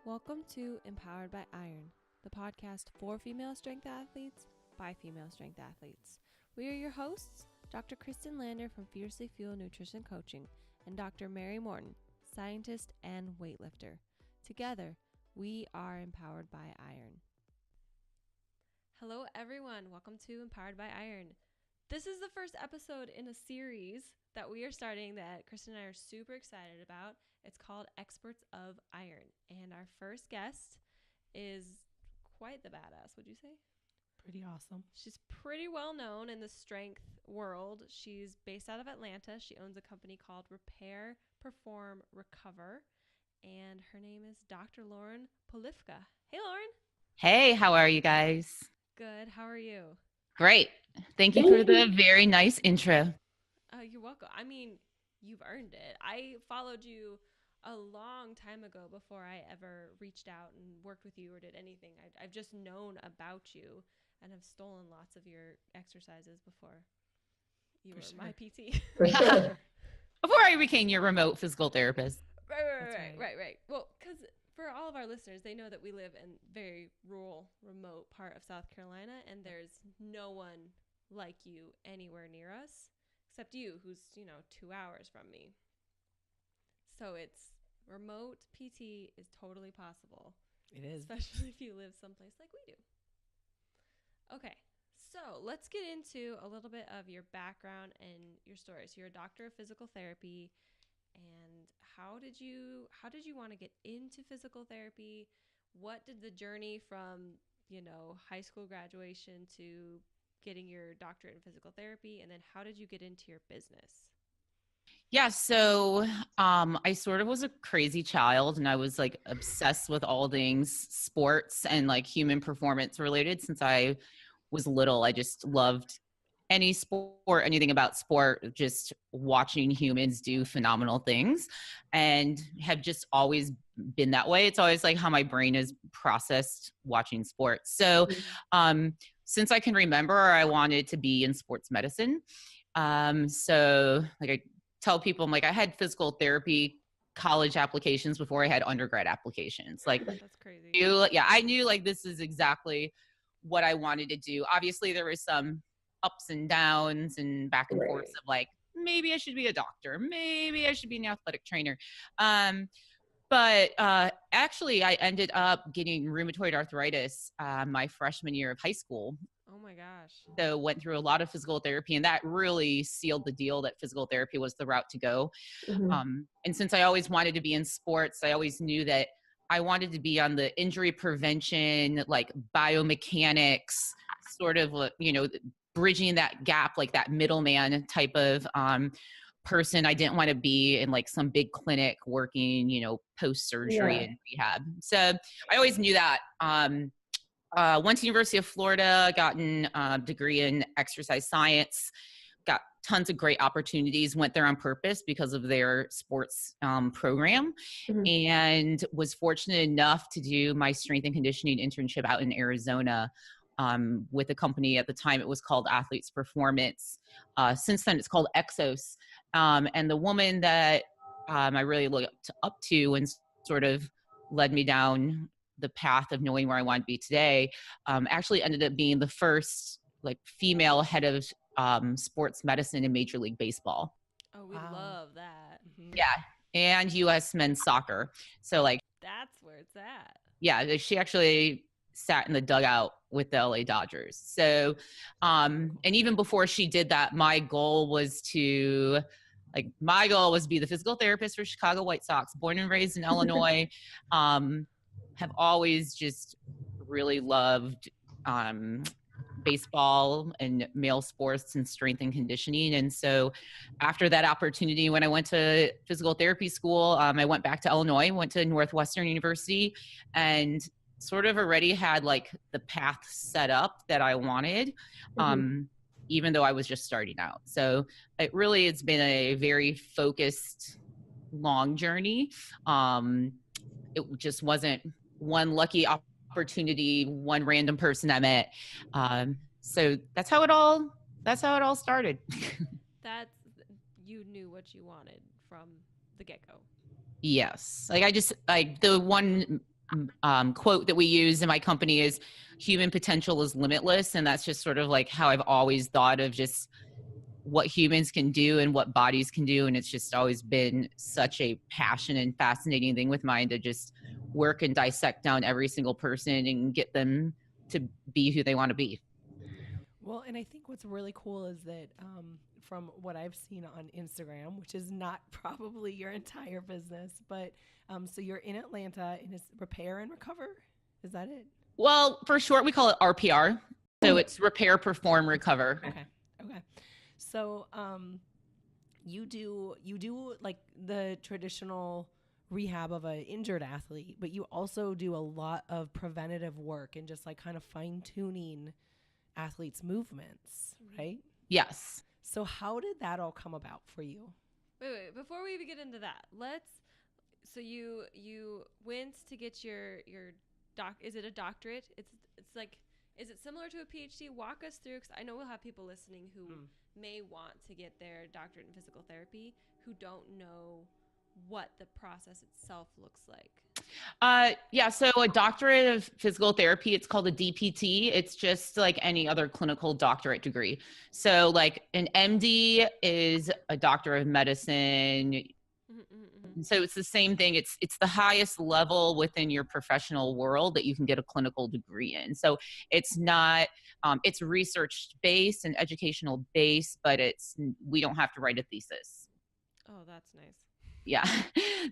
Welcome to Empowered by Iron, the podcast for female strength athletes by female strength athletes. We are your hosts, Dr. Kristen Lander from Fiercely Fuel Nutrition Coaching and Dr. Mary Morton, scientist and weightlifter. Together, we are Empowered by Iron. Hello, everyone. Welcome to Empowered by Iron. This is the first episode in a series that we are starting that Kristen and I are super excited about. It's called Experts of Iron. And our first guest is quite the badass, would you say? Pretty awesome. She's pretty well known in the strength world. She's based out of Atlanta. She owns a company called Repair, Perform, Recover. And her name is Dr. Lauren Polivka. Hey, Lauren. Hey, how are you guys? Good. How are you? Great. Thank you for the very nice intro. You're welcome. I mean, you've earned it. I followed you a long time ago before I ever reached out and worked with you or did anything. I've just known about you and have stolen lots of your exercises before you were my PT. Before I became your remote physical therapist. Right. Well, because for all of our listeners, they know that we live in a very rural, remote part of South Carolina, and there's no one like you anywhere near us, except you, who's, 2 hours from me. So it's remote PT is totally possible. It is. Especially if you live someplace like we do. Okay, so let's get into a little bit of your background and your story. So you're a doctor of physical therapy, and how did you want to get into physical therapy? What did the journey from, high school graduation to getting your doctorate in physical therapy, and then how did you get into your business? Yeah, so I sort of was a crazy child, and I was like obsessed with all things sports and like human performance related since I was little. I just loved any sport, anything about sport, just watching humans do phenomenal things, and have just always been that way. It's always like how my brain is processed watching sports. So since I can remember, I wanted to be in sports medicine. So like I tell people, I'm like, I had physical therapy college applications before I had undergrad applications. Like, that's crazy. I knew like this is exactly what I wanted to do. Obviously, there was some ups and downs and back and forth of like, maybe I should be a doctor, maybe I should be an athletic trainer. But actually, I ended up getting rheumatoid arthritis my freshman year of high school. Oh my gosh. So went through a lot of physical therapy, and that really sealed the deal that physical therapy was the route to go. And since I always wanted to be in sports, I always knew that I wanted to be on the injury prevention, like biomechanics, sort of, bridging that gap, like that middleman type of person. I didn't want to be in like some big clinic working, post-surgery and rehab. So I always knew that. Went to University of Florida, gotten a degree in exercise science, got tons of great opportunities, went there on purpose because of their sports program, and was fortunate enough to do my strength and conditioning internship out in Arizona with a company. At the time, it was called Athletes Performance. Since then, it's called Exos. And the woman that I really looked up to and sort of led me down the path of knowing where I want to be today, actually ended up being the first like female head of sports medicine in Major League Baseball. Oh, we love that. Yeah. And U.S. men's soccer. So like, that's where it's at. Yeah. She actually sat in the dugout with the LA Dodgers. So, and even before she did that, my goal was to be the physical therapist for Chicago White Sox, born and raised in Illinois. Have always just really loved baseball and male sports and strength and conditioning. And so after that opportunity, when I went to physical therapy school, I went back to Illinois, went to Northwestern University, and sort of already had like the path set up that I wanted, even though I was just starting out. So it's been a very focused, long journey. It just wasn't one lucky opportunity, one random person I met. So that's how it all started. You knew what you wanted from the get-go. Yes. Like I just, like the one quote that we use in my company is human potential is limitless. And that's just sort of like how I've always thought of just what humans can do and what bodies can do. And it's just always been such a passion and fascinating thing with mine to just work and dissect down every single person and get them to be who they want to be. Well, and I think what's really cool is that from what I've seen on Instagram, which is not probably your entire business, but so you're in Atlanta and it's repair and recover. Is that it? Well, for short, we call it RPR. So it's repair, perform, recover. Okay. So you do like the traditional rehab of an injured athlete, but you also do a lot of preventative work and just like kind of fine tuning athletes' movements, right? Yes. So how did that all come about for you? Wait, before we even get into that, so you went to get your is it a doctorate? It's like, is it similar to a PhD? Walk us through, because I know we'll have people listening who may want to get their doctorate in physical therapy who don't know what the process itself looks like. So a doctorate of physical therapy, it's called a DPT. It's just like any other clinical doctorate degree. So like an MD is a doctor of medicine. So it's the same thing. It's the highest level within your professional world that you can get a clinical degree in. So it's not, it's research based and educational based, but we don't have to write a thesis. Oh, that's nice. Yeah.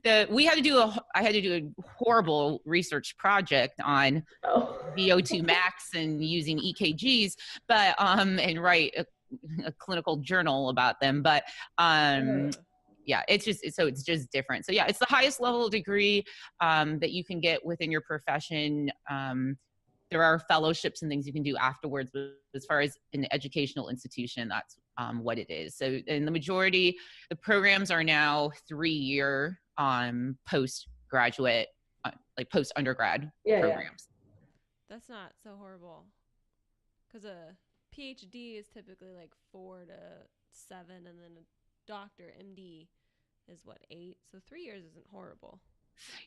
I had to do a horrible research project on VO2 max and using EKGs, but, and write a clinical journal about them. But, yeah, it's just different. So yeah, it's the highest level degree, that you can get within your profession. There are fellowships and things you can do afterwards, but as far as an educational institution, that's what it is. So, and the majority, the programs are now 3-year postgraduate, like post-undergrad programs. That's not so horrible, because a PhD is typically like 4 to 7, and then a doctor, MD, is what, 8? So 3 years isn't horrible.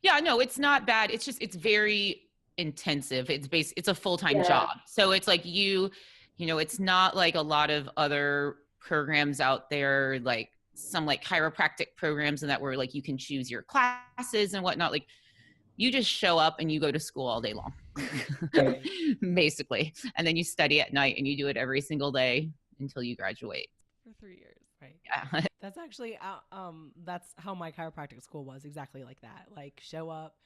Yeah, no, it's not bad. It's just, it's very intensive. It's a full-time job. So it's like you know, it's not like a lot of other programs out there, like some like chiropractic programs and that, where like you can choose your classes and whatnot. Like you just show up and you go to school all day long, basically. And then you study at night and you do it every single day until you graduate. For 3 years. Right. Yeah. That's actually, that's how my chiropractic school was, exactly like that. Like show up,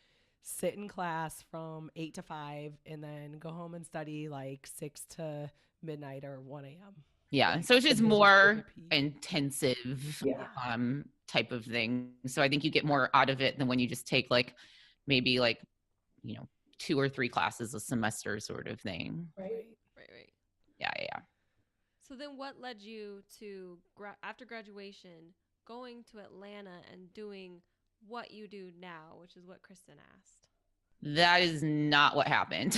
sit in class from 8 to 5, and then go home and study like 6 to midnight or 1 a.m. Yeah. So it's just more intensive type of thing. So I think you get more out of it than when you just take like maybe like, you know, 2 or 3 classes a semester sort of thing. Right. Yeah. So then what led you to, after graduation, going to Atlanta and doing what you do now, which is what Kristen asked? That is not what happened.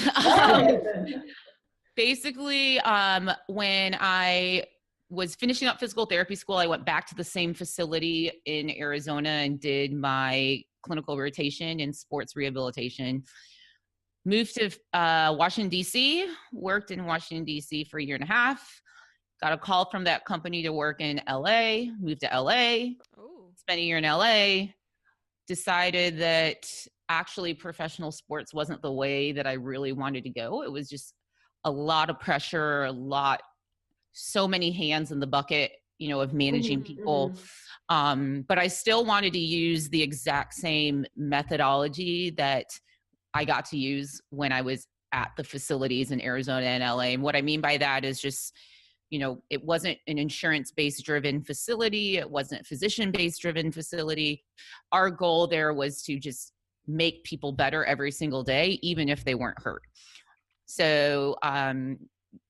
Basically, when I was finishing up physical therapy school, I went back to the same facility in Arizona and did my clinical rotation in sports rehabilitation. Moved to Washington, D.C., worked in Washington, D.C. for 1.5 years. Got a call from that company to work in L.A., moved to L.A., spent 1 year in L.A., decided that actually professional sports wasn't the way that I really wanted to go. It was just a lot of pressure, so many hands in the bucket, you know, of managing people. But I still wanted to use the exact same methodology that I got to use when I was at the facilities in Arizona and LA. And what I mean by that is just, you know, it wasn't an insurance-based driven facility. It wasn't a physician-based driven facility. Our goal there was to just make people better every single day, even if they weren't hurt. So,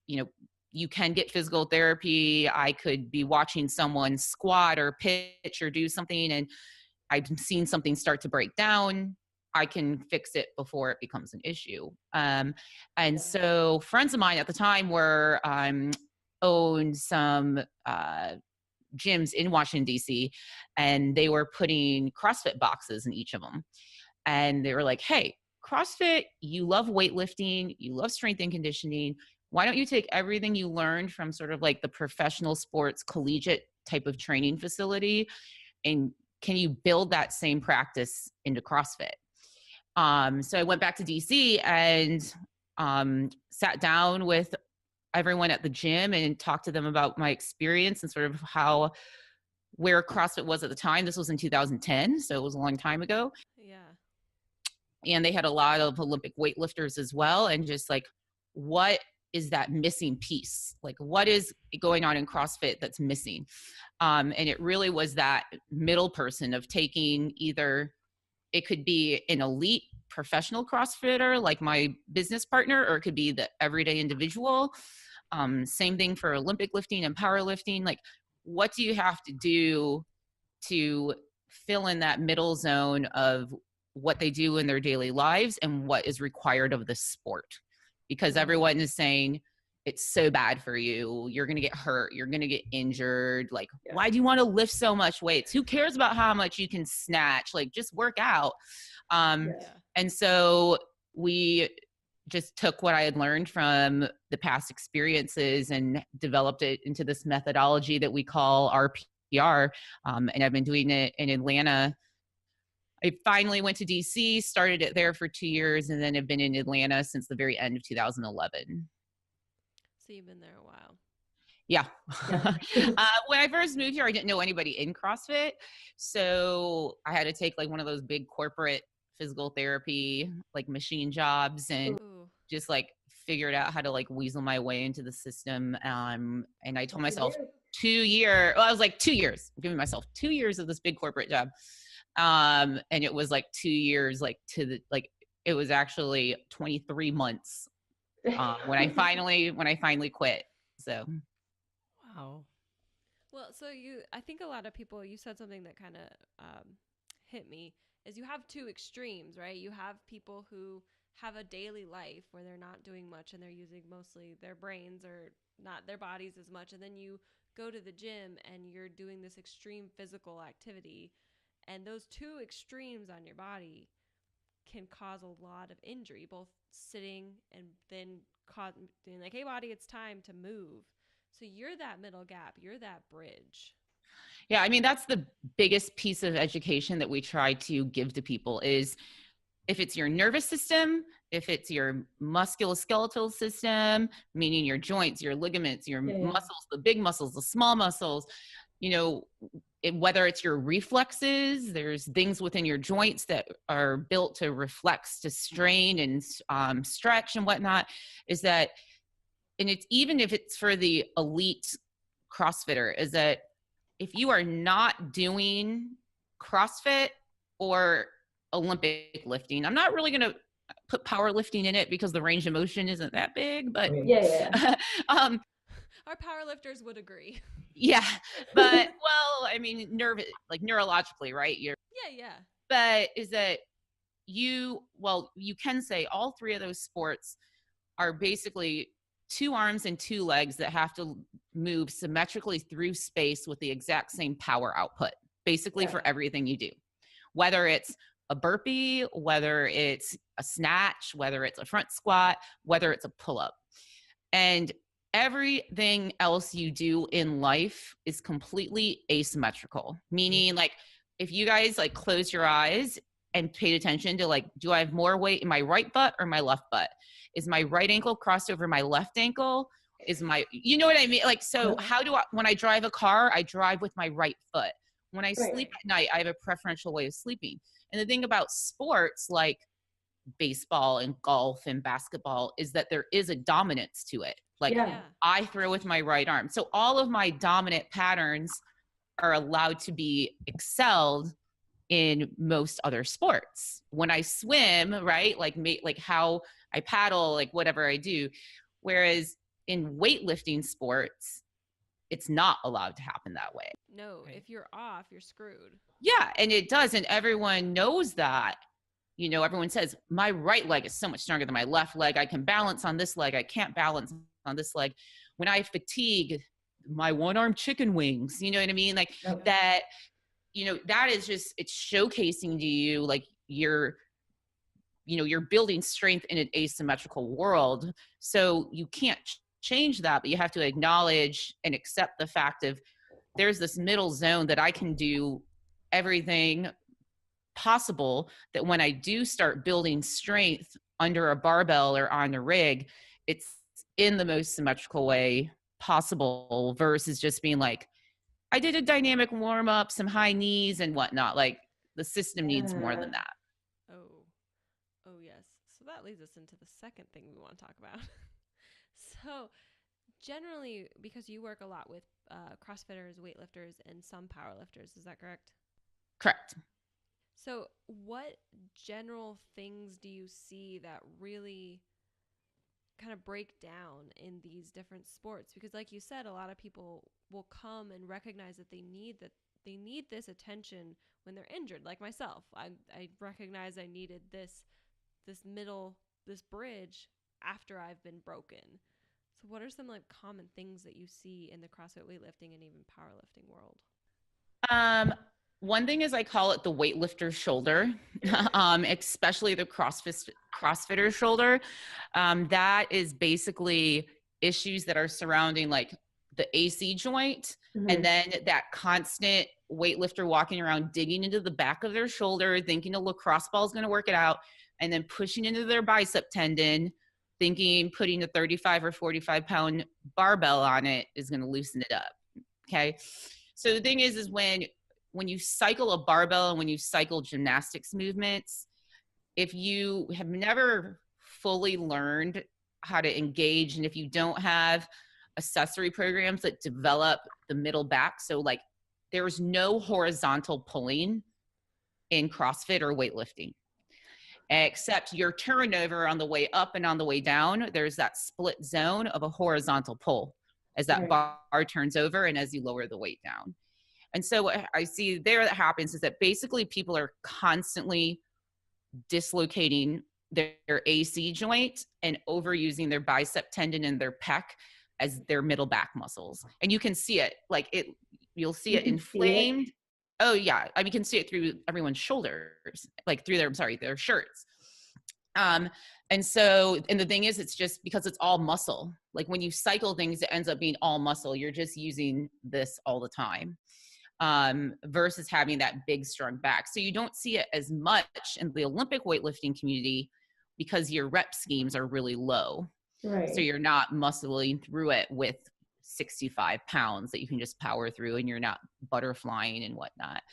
you know, you can get physical therapy. I could be watching someone squat or pitch or do something, and I've seen something start to break down. I can fix it before it becomes an issue. And so friends of mine at the time were owned some gyms in Washington, D.C., and they were putting CrossFit boxes in each of them. And they were like, hey, CrossFit, you love weightlifting, you love strength and conditioning. Why don't you take everything you learned from sort of like the professional sports collegiate type of training facility, and can you build that same practice into CrossFit? So I went back to DC and sat down with everyone at the gym and talked to them about my experience and sort of where CrossFit was at the time. This was in 2010, so it was a long time ago. Yeah. And they had a lot of Olympic weightlifters as well. And just like, what is that missing piece? Like, what is going on in CrossFit that's missing? And it really was that middle person of taking either, it could be an elite professional CrossFitter, like my business partner, or it could be the everyday individual. Same thing for Olympic lifting and powerlifting. Like, what do you have to do to fill in that middle zone of what they do in their daily lives and what is required of the sport? Because everyone is saying it's so bad for you. You're going to get hurt. You're going to get injured. Like, why do you want to lift so much weights? Who cares about how much you can snatch? Like, just work out. And so we just took what I had learned from the past experiences and developed it into this methodology that we call RPR. And I've been doing it in Atlanta. I finally went to DC, started it there for 2 years, and then have been in Atlanta since the very end of 2011. So you've been there a while. Yeah. When I first moved here, I didn't know anybody in CrossFit. So I had to take like one of those big corporate physical therapy, like machine jobs, and just like figured out how to like weasel my way into the system. And I told myself 2 years, well, I was like 2 years, I'm giving myself 2 years of this big corporate job. And it was like 2 years, like it was actually 23 months when I finally quit. So. Wow. Well, so I think a lot of people, you said something that kind of hit me, is you have two extremes, right? You have people who have a daily life where they're not doing much and they're using mostly their brains or not their bodies as much. And then you go to the gym and you're doing this extreme physical activity. And those two extremes on your body can cause a lot of injury, both sitting and then being like, hey, body, it's time to move. So you're that middle gap. You're that bridge. Yeah, I mean, that's the biggest piece of education that we try to give to people is if it's your nervous system, if it's your musculoskeletal system, meaning your joints, your ligaments, your muscles, the big muscles, the small muscles, you know, whether it's your reflexes, there's things within your joints that are built to reflex, to strain and stretch and whatnot, is that, and it's even if it's for the elite CrossFitter, is that if you are not doing CrossFit or Olympic lifting, I'm not really going to put powerlifting in it because the range of motion isn't that big, but our powerlifters would agree. Yeah, but well, I mean, like neurologically, right? But is that you can say all three of those sports are basically 2 arms and 2 legs that have to move symmetrically through space with the exact same power output, basically for everything you do, whether it's a burpee, whether it's a snatch, whether it's a front squat, whether it's a pull-up. And everything else you do in life is completely asymmetrical, meaning like if you guys like close your eyes and paid attention to like, do I have more weight in my right butt or my left butt? Is my right ankle crossed over my left ankle? You know what I mean? Like, so how do when I drive a car, I drive with my right foot. When I sleep at night, I have a preferential way of sleeping. And the thing about sports like baseball and golf and basketball is that there is a dominance to it. Like I throw with my right arm. So all of my dominant patterns are allowed to be excelled in most other sports. When I swim, right? Like how I paddle, like whatever I do. Whereas in weightlifting sports, it's not allowed to happen that way. No, if you're off, you're screwed. Yeah, and it does. And everyone knows that. You know, everyone says, my right leg is so much stronger than my left leg. I can balance on this leg. I can't balance on this leg. When I fatigue, my one-arm chicken wings, you know what I mean? Like that, you know, that is just, it's showcasing to you, like you're building strength in an asymmetrical world. So you can't change that, but you have to acknowledge and accept the fact of there's this middle zone that I can do everything possible, that when I do start building strength under a barbell or on a rig, it's in the most symmetrical way possible, versus just being like, I did a dynamic warm up, some high knees and whatnot. Like, the system needs more than that. Oh yes. So that leads us into the second thing we want to talk about. So generally, because you work a lot with CrossFitters, weightlifters, and some powerlifters, is that correct? Correct. So what general things do you see that really kind of break down in these different sports? Because like you said, a lot of people will come and recognize that they need this attention when they're injured. Like myself, I recognize I needed this bridge after I've been broken. So what are some like common things that you see in the CrossFit weightlifting and even powerlifting world? One thing is, I call it the weightlifter shoulder, especially the CrossFitter shoulder. That is basically issues that are surrounding like the AC joint, and then that constant weightlifter walking around digging into the back of their shoulder, thinking a lacrosse ball is going to work it out, and then pushing into their bicep tendon, thinking putting a 35 or 45 pound barbell on it is going to loosen it up. Okay. So the thing is when you cycle a barbell and when you cycle gymnastics movements, if you have never fully learned how to engage, and if you don't have accessory programs that develop the middle back, so like there's no horizontal pulling in CrossFit or weightlifting, except your turnover on the way up and on the way down, there's that split zone of a horizontal pull as that bar turns over and as you lower the weight down. And so what I see there that happens is that basically people are constantly dislocating their AC joint and overusing their bicep tendon and their pec as their middle back muscles. And you can see it, like you'll see it inflamed. Oh yeah. I mean, you can see it through everyone's shoulders, like through their shirts. And the thing is, it's just because it's all muscle. Like when you cycle things, it ends up being all muscle. You're just using this all the time. Versus having that big, strong back. So you don't see it as much in the Olympic weightlifting community because your rep schemes are really low. Right. So you're not muscling through it with 65 pounds that you can just power through, and you're not butterflying and whatnot.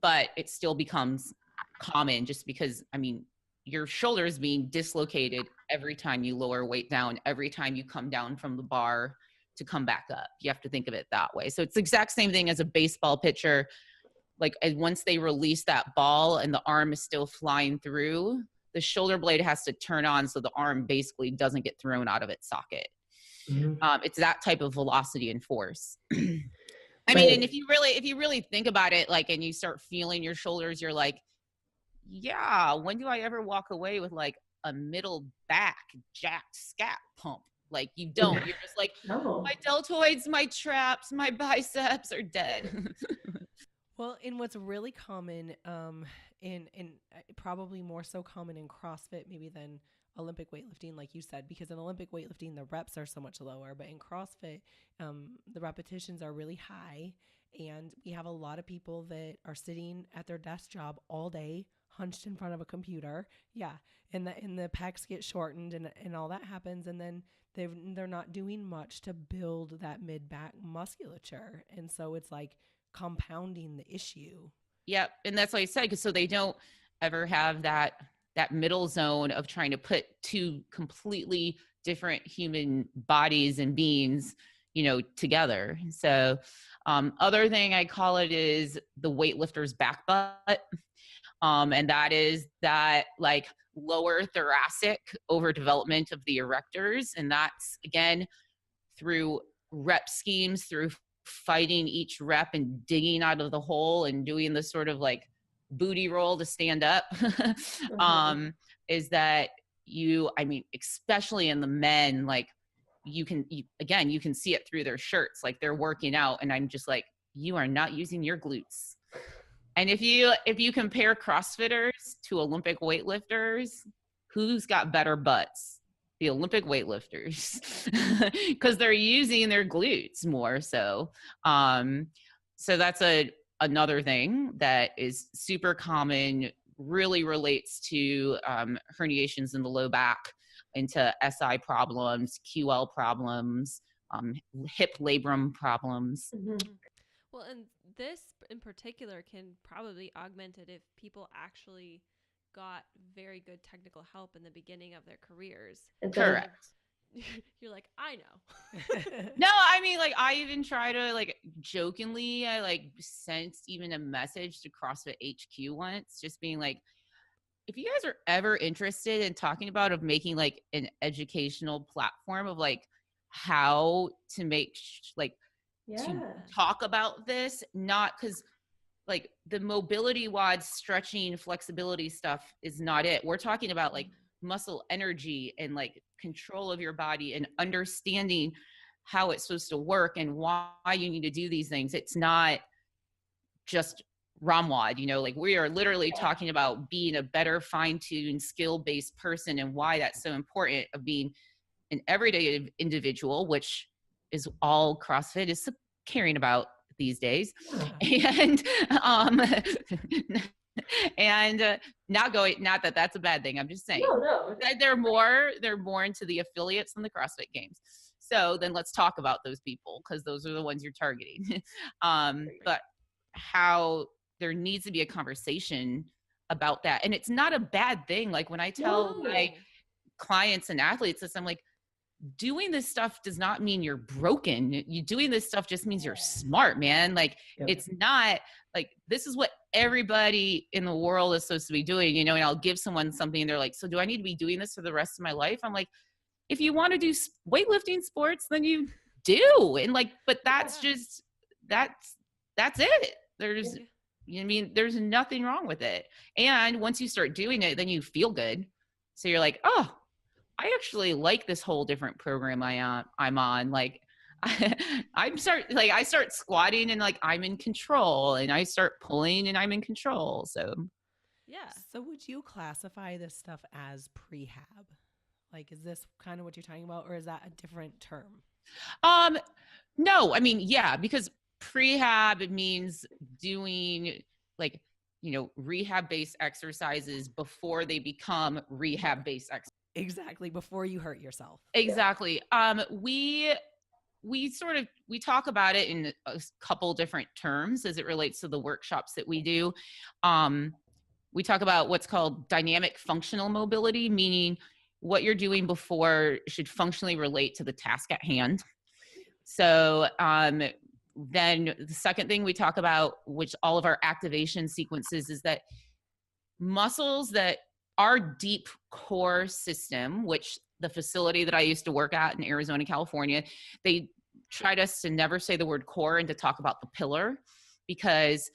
But it still becomes common just because, I mean, your shoulder is being dislocated every time you lower weight down, every time you come down from the bar to come back up. You have to think of it that way. So it's the exact same thing as a baseball pitcher. Like once they release that ball and the arm is still flying through, the shoulder blade has to turn on so the arm basically doesn't get thrown out of its socket. It's that type of velocity and force. I mean, and if you really think about it, like, and you start feeling your shoulders, you're like, yeah, when do I ever walk away with like a middle back jacked scat pump? Like you don't, you're just like, my deltoids, my traps, my biceps are dead. Well, and what's really common, in probably more so common in CrossFit maybe than Olympic weightlifting, like you said, because in Olympic weightlifting, the reps are so much lower, but in CrossFit, the repetitions are really high. And we have a lot of people that are sitting at their desk job all day, hunched in front of a computer. Yeah. And the pecs get shortened and all that happens. And then they're not doing much to build that mid-back musculature. And so it's like compounding the issue. Yep. And that's what I said, because so they don't ever have that middle zone of trying to put two completely different human bodies and beings, together. So other thing I call it is the weightlifter's back butt. And that is that like lower thoracic overdevelopment of the erectors. And that's, again, through rep schemes, through fighting each rep and digging out of the hole and doing the sort of like booty roll to stand up. Is that especially in the men, like you can see it through their shirts, like they're working out. And I'm just like, you are not using your glutes. And if you compare CrossFitters to Olympic weightlifters, who's got better butts? The Olympic weightlifters, because they're using their glutes more so. So that's another thing that is super common, really relates to herniations in the low back, into SI problems, QL problems, hip labrum problems. Well, and this in particular can probably augment it if people actually got very good technical help in the beginning of their careers. Correct. You're like, I know. No, I mean, like, I even try to, like, jokingly, I like sent even a message to CrossFit HQ once, just being like, if you guys are ever interested in talking about of making like an educational platform of like how to make to talk about this, not because like the mobility WOD stretching flexibility stuff is not it. We're talking about like muscle energy and like control of your body and understanding how it's supposed to work and why you need to do these things. It's not just ROMWOD, like we are literally talking about being a better fine-tuned skill-based person and why that's so important of being an everyday individual, which is all CrossFit is caring about these days. And not that that's a bad thing. I'm just saying they're more into the affiliates than the CrossFit Games. So then let's talk about those people, because those are the ones you're targeting. But how there needs to be a conversation about that. And it's not a bad thing. Like when I tell my clients and athletes this, I'm like, doing this stuff does not mean you're broken. You doing this stuff just means you're smart, man. Like it's not like, this is what everybody in the world is supposed to be doing, and I'll give someone something and they're like, so do I need to be doing this for the rest of my life? I'm like, if you want to do weightlifting sports, then you do. And like, but that's just, that's it. There's, there's nothing wrong with it. And once you start doing it, then you feel good. So you're like, oh, I actually like this whole different program I'm on. Like I start squatting and like I'm in control, and I start pulling and I'm in control. So So would you classify this stuff as prehab? Like, is this kind of what you're talking about, or is that a different term? No, I mean, yeah, because prehab means doing like, rehab-based exercises before they become rehab-based exercises. Exactly, before you hurt yourself. Exactly. We talk about it in a couple different terms as it relates to the workshops that we do. We talk about what's called dynamic functional mobility, meaning what you're doing before should functionally relate to the task at hand. So then the second thing we talk about, which all of our activation sequences, is that muscles that our deep core system, which the facility that I used to work at in Arizona, California, they tried us to never say the word core and to talk about the pillar, because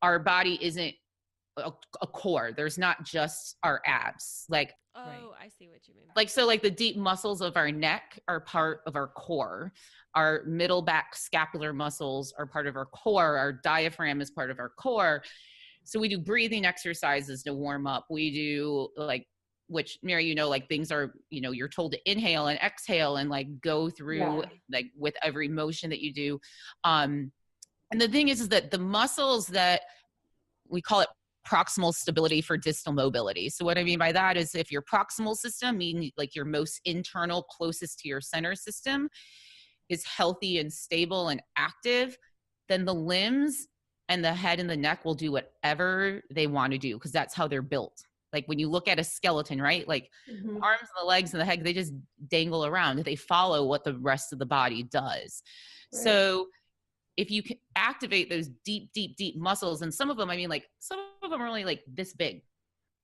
our body isn't a core. There's not just our abs. Like, I see what you mean. Like, so like the deep muscles of our neck are part of our core. Our middle back scapular muscles are part of our core. Our diaphragm is part of our core. So we do breathing exercises to warm up. We do like, which Mary, like things are, you're told to inhale and exhale and like go through like with every motion that you do. And the thing is that the muscles that we call it proximal stability for distal mobility. So what I mean by that is if your proximal system, meaning like your most internal, closest to your center system, is healthy and stable and active, then the limbs and the head and the neck will do whatever they want to do, because that's how they're built. Like when you look at a skeleton, right? Like the arms and the legs and the head, they just dangle around. They follow what the rest of the body does. Right. So if you can activate those deep, deep, deep muscles, and some of them, some of them are only like this big.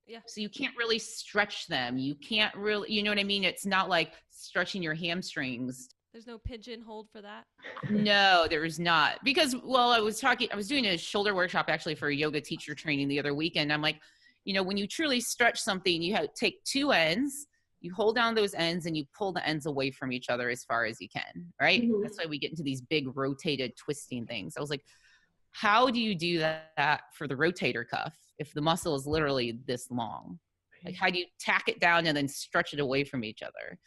Yeah. So you can't really stretch them. You can't really, you know what I mean? It's not like stretching your hamstrings. There's no pigeon hold for that? No, there is not. Because, I was doing a shoulder workshop actually for a yoga teacher training the other weekend. I'm like, when you truly stretch something, you have to take two ends, you hold down those ends and you pull the ends away from each other as far as you can, right? Mm-hmm. That's why we get into these big rotated twisting things. I was like, how do you do that for the rotator cuff if the muscle is literally this long? Like, how do you tack it down and then stretch it away from each other?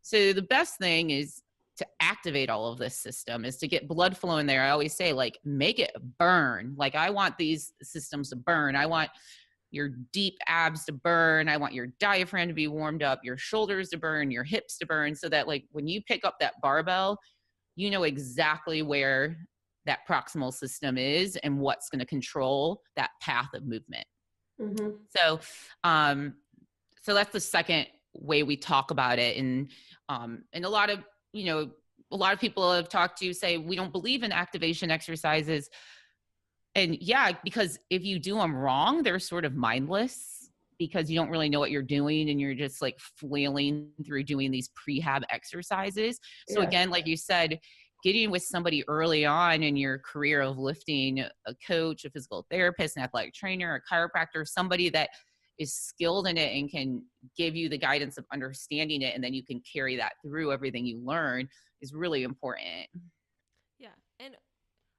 So the best thing is to activate all of this system, is to get blood flow in there. I always say, like, make it burn. Like, I want these systems to burn. I want your deep abs to burn. I want your diaphragm to be warmed up, your shoulders to burn, your hips to burn, so that, like, when you pick up that barbell, you know exactly where that proximal system is and what's going to control that path of movement. Mm-hmm. So that's the second way we talk about it. And a lot of, a lot of people I've talked to say, we don't believe in activation exercises. And yeah, because if you do them wrong, they're sort of mindless because you don't really know what you're doing and you're just like flailing through doing these prehab exercises. So again, like you said, getting with somebody early on in your career of lifting, a coach, a physical therapist, an athletic trainer, a chiropractor, somebody that is skilled in it and can give you the guidance of understanding it, and then you can carry that through everything you learn, is really important. Yeah. And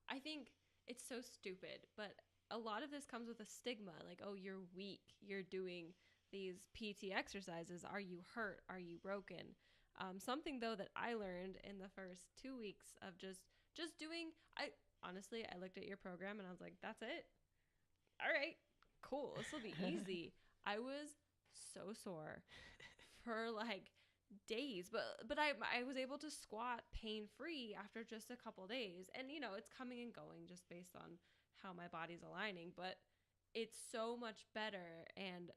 I think it's so stupid, but a lot of this comes with a stigma. Like, oh, you're weak. You're doing these PT exercises. Are you hurt? Are you broken? Something though that I learned in the first 2 weeks of just doing, I looked at your program and I was like, that's it. All right, cool. This will be easy. I was so sore for like days, but I was able to squat pain free after just a couple days. And it's coming and going just based on how my body's aligning, but it's so much better, and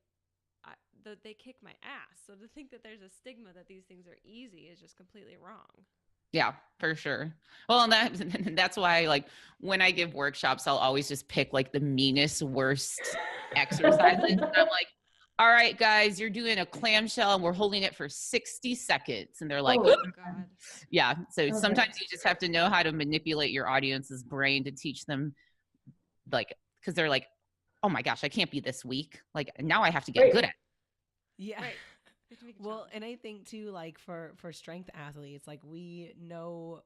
they kick my ass. So to think that there's a stigma that these things are easy is just completely wrong. Yeah, for sure. Well, and that's why, like, when I give workshops, I'll always just pick like the meanest, worst exercises. And I'm like, all right, guys, you're doing a clamshell and we're holding it for 60 seconds. And they're like, oh God. Yeah. So sometimes you just have to know how to manipulate your audience's brain to teach them, like, because they're like, oh my gosh, I can't be this weak. Like, now I have to get good at it. Yeah. Right. Well, and I think too, like for strength athletes, like we know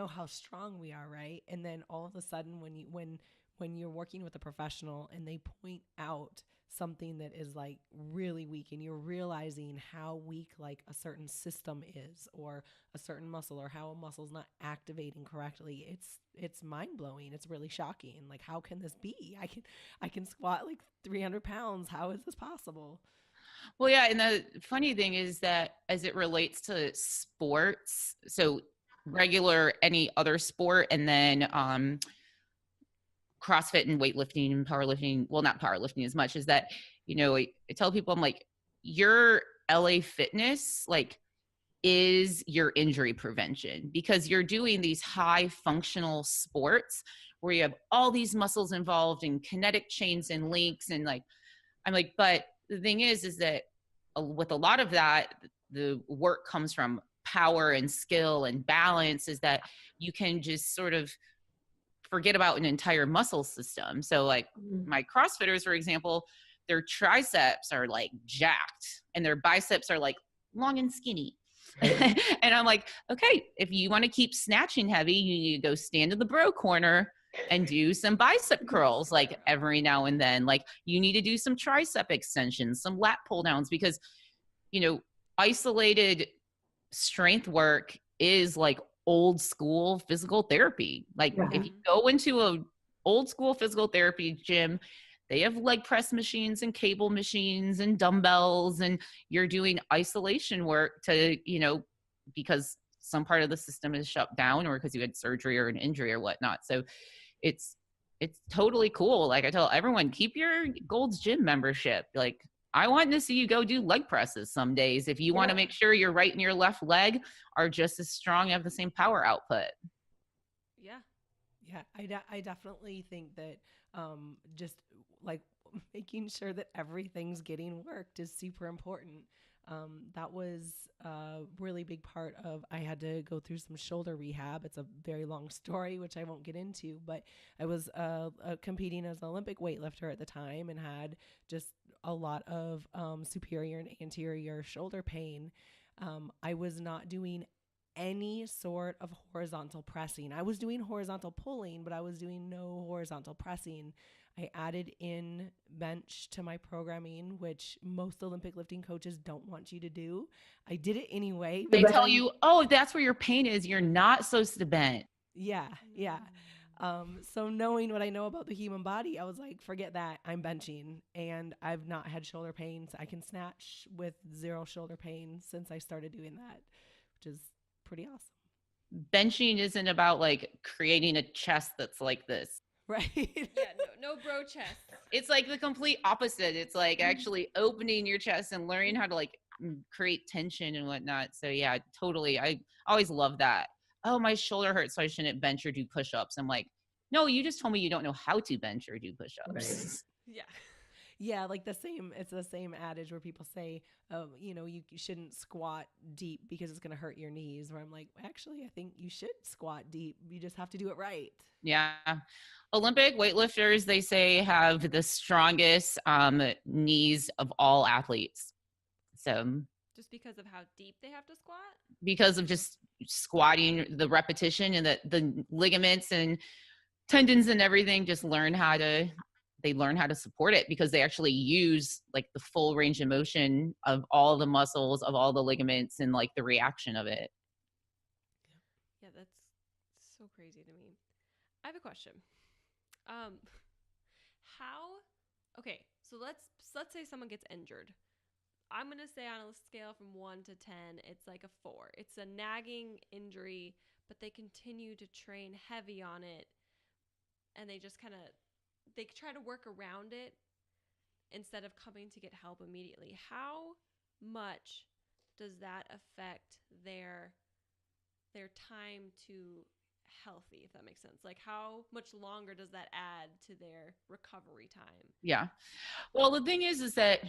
how strong we are, right? And then all of a sudden when you're working with a professional and they point out something that is like really weak, and you're realizing how weak like a certain system is, or a certain muscle, or how a muscle's not activating correctly, it's mind-blowing. It's really shocking. Like, how can this be? I can squat like 300 pounds. How is this possible? Well, yeah. And the funny thing is that as it relates to sports, so regular, any other sport, and then CrossFit and weightlifting and powerlifting, well, not powerlifting as much, is that, I tell people, I'm like, your LA Fitness, like, is your injury prevention, because you're doing these high functional sports where you have all these muscles involved and kinetic chains and links. And like, I'm like, but the thing is that with a lot of that, the work comes from power and skill and balance, is that you can just sort of forget about an entire muscle system. So like my CrossFitters, for example, their triceps are like jacked and their biceps are like long and skinny. And I'm like, okay, if you want to keep snatching heavy, you need to go stand in the bro corner and do some bicep curls like every now and then. Like, you need to do some tricep extensions, some lat pull downs, because isolated strength work is like old school physical therapy. Like, if you go into a old school physical therapy gym, they have leg press machines and cable machines and dumbbells, and you're doing isolation work to, because some part of the system is shut down, or because you had surgery or an injury or whatnot. So it's totally cool. Like, I tell everyone, keep your Gold's Gym membership. Like, I want to see you go do leg presses some days if you want to make sure your right and your left leg are just as strong, have the same power output. Yeah. I definitely think that just like making sure that everything's getting worked is super important. That was a really big part of, I had to go through some shoulder rehab. It's a very long story, which I won't get into, but I was competing as an Olympic weightlifter at the time and had just a lot of superior and anterior shoulder pain. I was not doing any sort of horizontal pressing. I was doing horizontal pulling, but I was doing no horizontal pressing. I added in bench to my programming, which most Olympic lifting coaches don't want you to do. I did it anyway. They tell you, oh, that's where your pain is. You're not supposed to bend. Yeah. So knowing what I know about the human body, I was like, forget that. I'm benching, and I've not had shoulder pains. I can snatch with 0 shoulder pain since I started doing that, which is pretty awesome. Benching isn't about like creating a chest that's like this. Right. Yeah, no bro chest. It's like the complete opposite. It's like actually opening your chest and learning how to like create tension and whatnot. So yeah, totally. I always love that. Oh, my shoulder hurts, so I shouldn't bench or do push-ups. I'm like, no, you just told me you don't know how to bench or do push-ups. Right. Yeah. Yeah, like it's the same adage where people say, you shouldn't squat deep because it's going to hurt your knees. Where I'm like, actually, I think you should squat deep. You just have to do it right. Yeah. Olympic weightlifters, they say, have the strongest knees of all athletes. So just because of how deep they have to squat? Because of just squatting, the repetition and the ligaments and tendons and everything just learn how to support it, because they actually use like the full range of motion of all the muscles, of all the ligaments, and like the reaction of it. Yeah, that's so crazy to me. I have a question. Okay, so let's say someone gets injured. I'm going to say on a scale from 1 to 10, it's like a 4. It's a nagging injury, but they continue to train heavy on it, and they just they try to work around it instead of coming to get help immediately. How much does that affect their time to healthy, if that makes sense? Like, how much longer does that add to their recovery time? Yeah. Well, the thing is that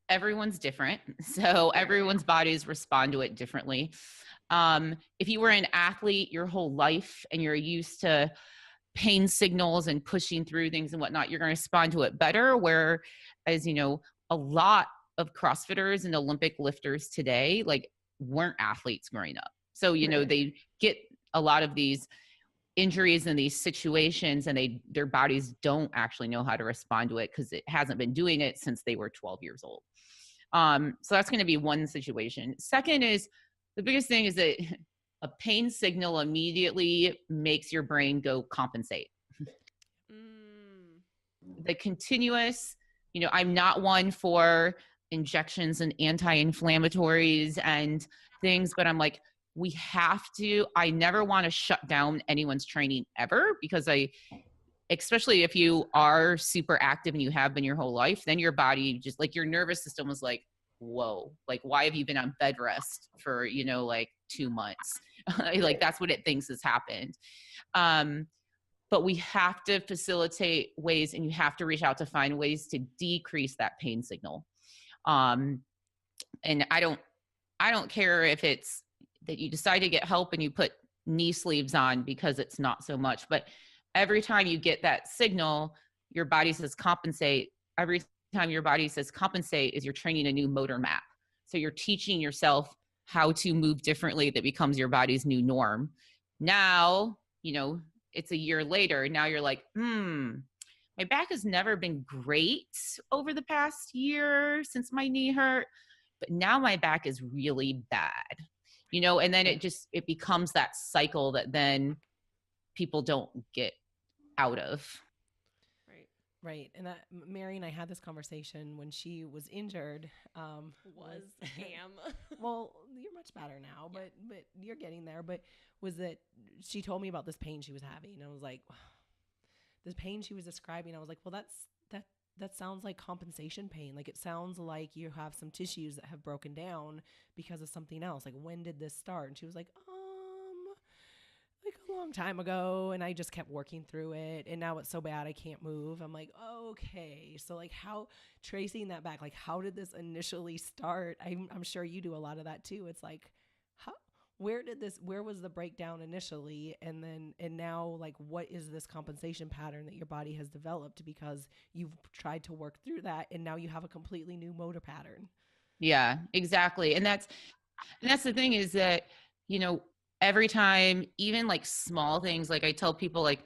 everyone's different. So everyone's bodies respond to it differently. If you were an athlete your whole life and you're used to pain signals and pushing through things and whatnot, you're going to respond to it better. Whereas, a lot of CrossFitters and Olympic lifters today, like, weren't athletes growing up. So, they get a lot of these injuries and these situations, and their bodies don't actually know how to respond to it because it hasn't been doing it since they were 12 years old. So that's going to be one situation. Second is, the biggest thing is that a pain signal immediately makes your brain go compensate. The continuous, I'm not one for injections and anti-inflammatories and things, but I'm like, I never want to shut down anyone's training ever, because especially if you are super active and you have been your whole life, then your body just like, your nervous system was like, whoa, like, why have you been on bed rest for, like 2 months? Like, that's what it thinks has happened. But we have to facilitate ways, and you have to reach out to find ways to decrease that pain signal. And I don't care if it's that you decide to get help and you put knee sleeves on because it's not so much, but every time you get that signal, your body says compensate. Every time your body says compensate is you're training a new motor map. So you're teaching yourself how to move differently. That becomes your body's new norm. Now, it's a year later. Now you're like, my back has never been great over the past year since my knee hurt, but now my back is really bad, and then it becomes that cycle that then people don't get out of. Right. And Mary and I had this conversation when she was injured. Well, you're much better now, but you're getting there. But was that she told me about this pain she was having, and I was like, this pain she was describing, I was like, well, that sounds like compensation pain. Like, it sounds like you have some tissues that have broken down because of something else. Like, when did this start? And she was like a long time ago. And I just kept working through it. And now it's so bad I can't move. I'm like, okay. So like, how tracing that back, like, how did this initially start? I'm sure you do a lot of that too. It's like, where was the breakdown initially? And now, like, what is this compensation pattern that your body has developed because you've tried to work through that, and now you have a completely new motor pattern? Yeah, exactly. And that's the thing is that, every time, even like small things, like I tell people, like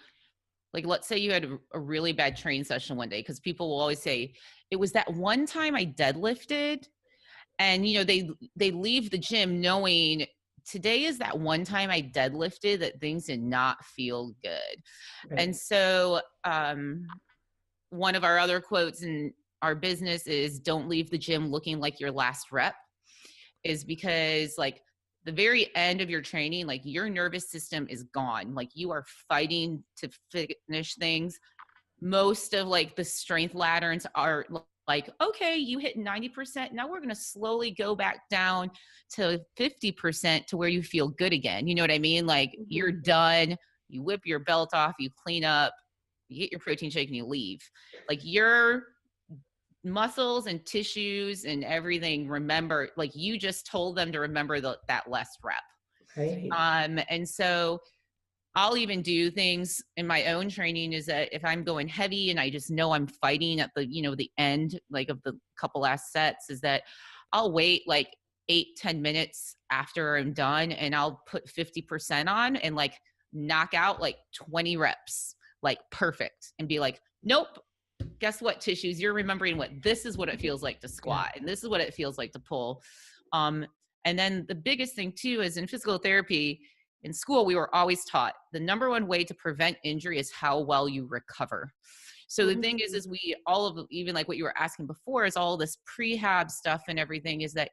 let's say you had a really bad training session one day, because people will always say, it was that one time I deadlifted, and they leave the gym knowing today is that one time I deadlifted that things did not feel good. Right. And so one of our other quotes in our business is, don't leave the gym looking like your last rep, is because like the very end of your training, like your nervous system is gone. Like you are fighting to finish things. Most of like the strength ladders are like, okay, you hit 90%. Now we're going to slowly go back down to 50% to where you feel good again. You know what I mean? Like you're done. You whip your belt off, you clean up, you get your protein shake, and you leave. Like your muscles and tissues and everything, remember, like you just told them to remember that last rep. Right. And so I'll even do things in my own training, is that if I'm going heavy and I just know I'm fighting at the, the end, like of the couple last sets, is that I'll wait like 8-10 minutes after I'm done, and I'll put 50% on and like knock out like 20 reps, like perfect, and be like, nope, guess what, tissues, you're remembering this is what it feels like to squat, and this is what it feels like to pull. And then the biggest thing too is in physical therapy, in school, we were always taught the number one way to prevent injury is how well you recover. So the thing is we all of, even like what you were asking before, is all this prehab stuff and everything, is that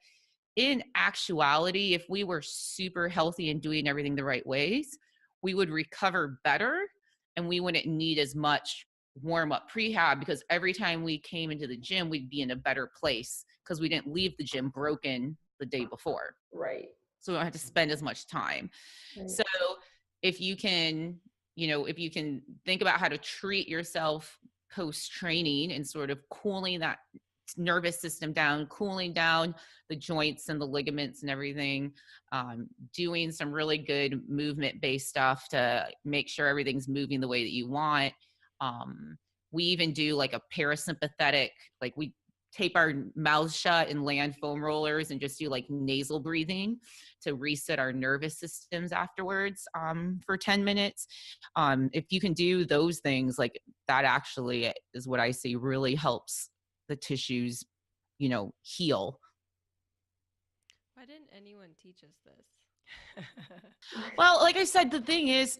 in actuality, if we were super healthy and doing everything the right ways, we would recover better, and we wouldn't need as much warm up prehab, because every time we came into the gym, we'd be in a better place because we didn't leave the gym broken the day before. Right. So we don't have to spend as much time. Right. So if you can, if you can think about how to treat yourself post training and sort of cooling that nervous system down, cooling down the joints and the ligaments and everything, doing some really good movement based stuff to make sure everything's moving the way that you want. We even do like a parasympathetic, like we tape our mouths shut and land foam rollers and just do like nasal breathing to reset our nervous systems afterwards, for 10 minutes. If you can do those things, like that actually is what I see really helps the tissues, heal. Why didn't anyone teach us this? Well, like I said, the thing is,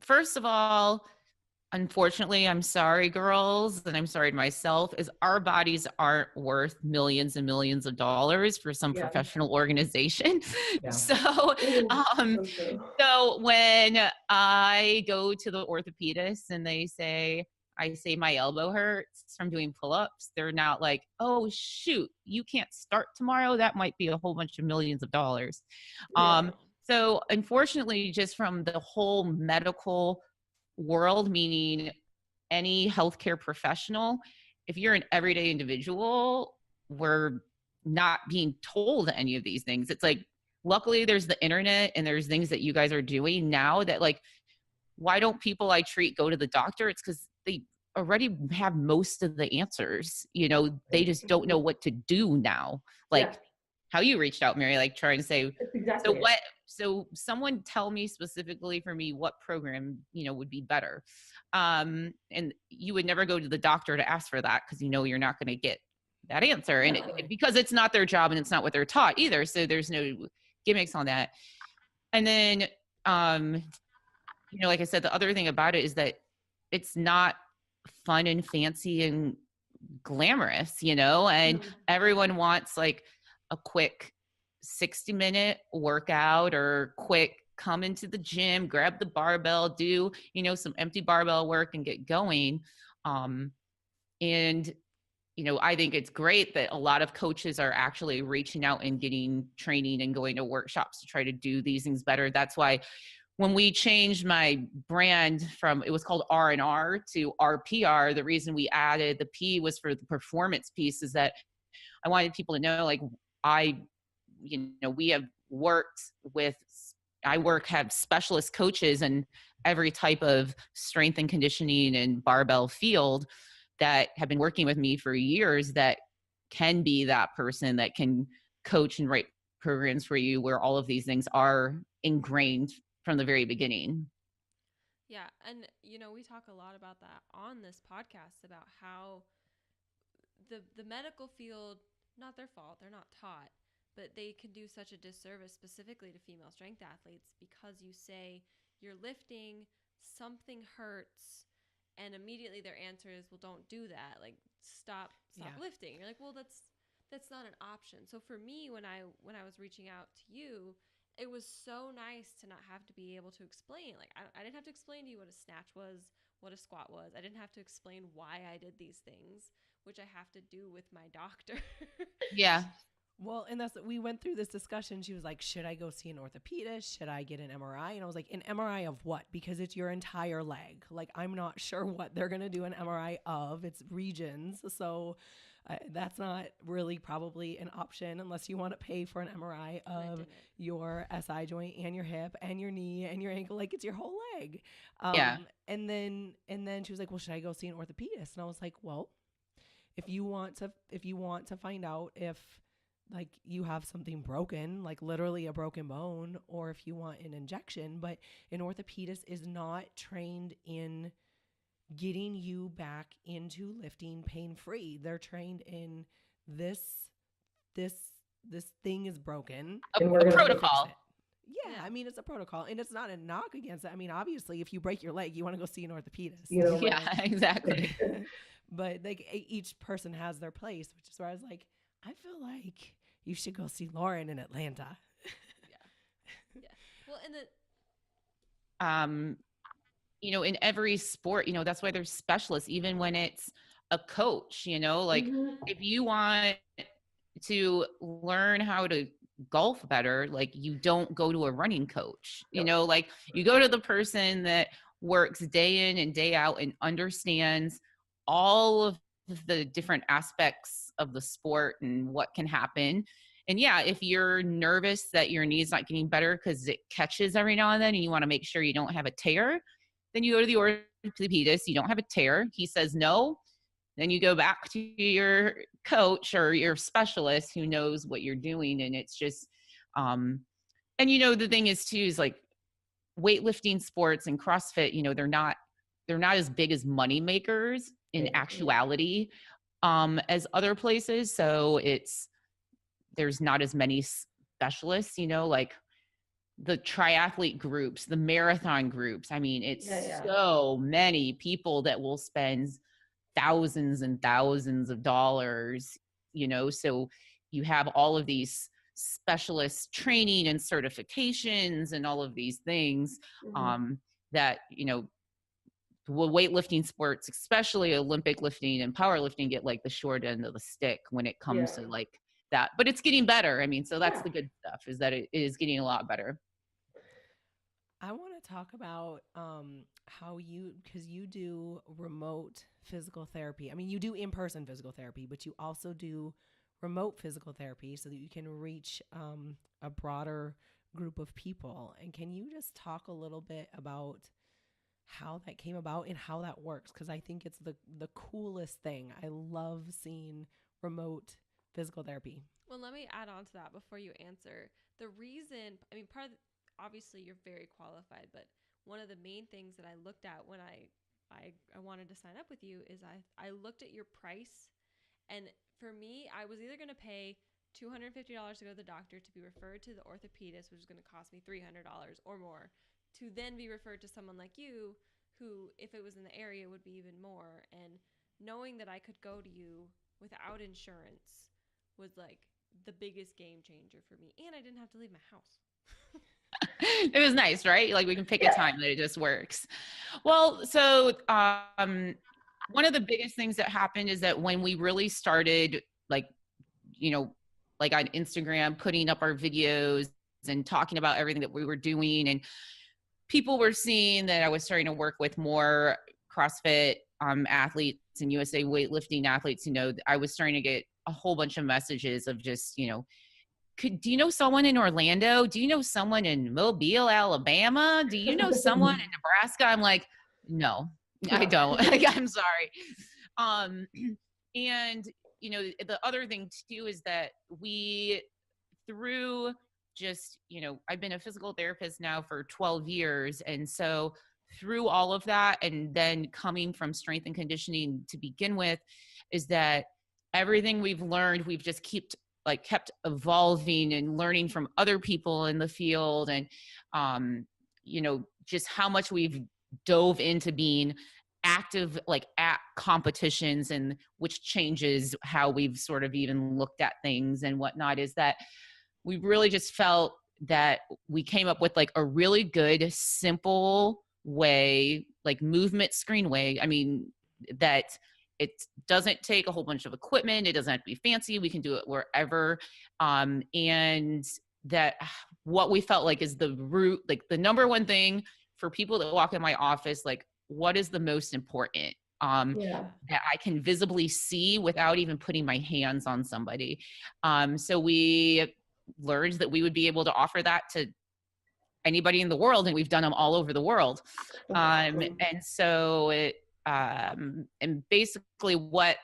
first of all, unfortunately, I'm sorry, girls, and I'm sorry to myself, is our bodies aren't worth millions and millions of dollars for some professional organization. Yeah. So when I go to the orthopedist and I say my elbow hurts from doing pull-ups, they're not like, oh shoot, you can't start tomorrow. That might be a whole bunch of millions of dollars. Yeah. So unfortunately, just from the whole medical world, meaning any healthcare professional, if you're an everyday individual, we're not being told any of these things. It's like, luckily there's the internet and there's things that you guys are doing now that, like, why don't people I treat go to the doctor? It's because they already have most of the answers. They just don't know what to do now. Like how you reached out, Mary, like trying to say, exactly. So someone tell me specifically for me what program, would be better. And you would never go to the doctor to ask for that, because you're not going to get that answer. And because it's not their job and it's not what they're taught either. So there's no gimmicks on that. And then, like I said, the other thing about it is that it's not fun and fancy and glamorous, and everyone wants like a quick 60-minute workout, or quick come into the gym, grab the barbell, do, some empty barbell work and get going. And, I think it's great that a lot of coaches are actually reaching out and getting training and going to workshops to try to do these things better. That's why when we changed my brand from, it was called R&R to RPR, the reason we added the P was for the performance piece, is that I wanted people to know, like, we have have specialist coaches in every type of strength and conditioning and barbell field that have been working with me for years, that can be that person that can coach and write programs for you where all of these things are ingrained from the very beginning. Yeah. And, we talk a lot about that on this podcast, about how the medical field, not their fault, they're not taught, but they can do such a disservice specifically to female strength athletes, because you say you're lifting, something hurts, and immediately their answer is, well, don't do that. Like, stop lifting. You're like, well, that's not an option. So for me, when I was reaching out to you, it was so nice to not have to be able to explain. Like, I didn't have to explain to you what a snatch was, what a squat was. I didn't have to explain why I did these things, which I have to do with my doctor. Yeah. Well, and we went through this discussion. She was like, should I go see an orthopedist? Should I get an MRI? And I was like, an MRI of what? Because it's your entire leg. Like, I'm not sure what they're going to do an MRI of. It's regions. So that's not really probably an option unless you want to pay for an MRI of your SI joint and your hip and your knee and your ankle. Like, it's your whole leg. Yeah. And then she was like, well, should I go see an orthopedist? And I was like, well, if you want to find out if like you have something broken, like literally a broken bone, or if you want an injection, but an orthopedist is not trained in getting you back into lifting pain-free. They're trained in this thing is broken. A protocol. Yeah, I mean, it's a protocol, and it's not a knock against it. I mean, obviously, if you break your leg, you want to go see an orthopedist. Yeah, exactly. But like each person has their place, which is where I was like, I feel like you should go see Lauren in Atlanta. Yeah. Well, in every sport, that's why there's specialists, even when it's a coach, like if you want to learn how to golf better, like you don't go to a running coach, like you go to the person that works day in and day out and understands all of the different aspects of the sport and what can happen. And yeah, if you're nervous that your knee is not getting better because it catches every now and then and you want to make sure you don't have a tear, then you go to the orthopedist. You don't have a tear. He says no. Then you go back to your coach or your specialist who knows what you're doing. And it's just, and the thing is too, is like weightlifting sports and CrossFit, they're not as big as money makers in actuality as other places. So there's not as many specialists, like the triathlete groups, the marathon groups. I mean, it's so many people that will spend thousands and thousands of dollars, so you have all of these specialist training and certifications and all of these things that, weightlifting sports, especially Olympic lifting and powerlifting, get like the short end of the stick when it comes to like that. But it's getting better. I mean, so that's the good stuff, is that it is getting a lot better. I want to talk about how because you do remote physical therapy. I mean, you do in-person physical therapy, but you also do remote physical therapy so that you can reach a broader group of people. And can you just talk a little bit about how that came about and how that works? Because I think it's the coolest thing. I love seeing remote physical therapy. Well, let me add on to that before you answer. The reason, obviously you're very qualified, but one of the main things that I looked at when I wanted to sign up with you is I looked at your price, and for me, I was either going to pay $250 to go to the doctor to be referred to the orthopedist, which is going to cost me $300 or more, to then be referred to someone like you, who, if it was in the area, would be even more. And knowing that I could go to you without insurance was like the biggest game changer for me. And I didn't have to leave my house. It was nice, right? Like we can pick a time that it just works. Well, so one of the biggest things that happened is that when we really started, like on Instagram, putting up our videos and talking about everything that we were doing, and people were seeing that I was starting to work with more CrossFit athletes and USA weightlifting athletes, I was starting to get a whole bunch of messages of just, do you know someone in Orlando? Do you know someone in Mobile, Alabama? Do you know someone in Nebraska? I'm like, no, I don't. I'm sorry. And, the other thing too is that we through just, I've been a physical therapist now for 12 years. And so through all of that, and then coming from strength and conditioning to begin with, is that everything we've learned, we've just kept evolving and learning from other people in the field. And, just how much we've dove into being active, like at competitions, and which changes how we've sort of even looked at things and whatnot, is that we really just felt that we came up with like a really good, simple way, like movement screen way. I mean, that it doesn't take a whole bunch of equipment. It doesn't have to be fancy. We can do it wherever. And that what we felt like is the root, like the number one thing for people that walk in my office, like what is the most important that I can visibly see without even putting my hands on somebody. So we learned that we would be able to offer that to anybody in the world, and we've done them all over the world. And so and basically what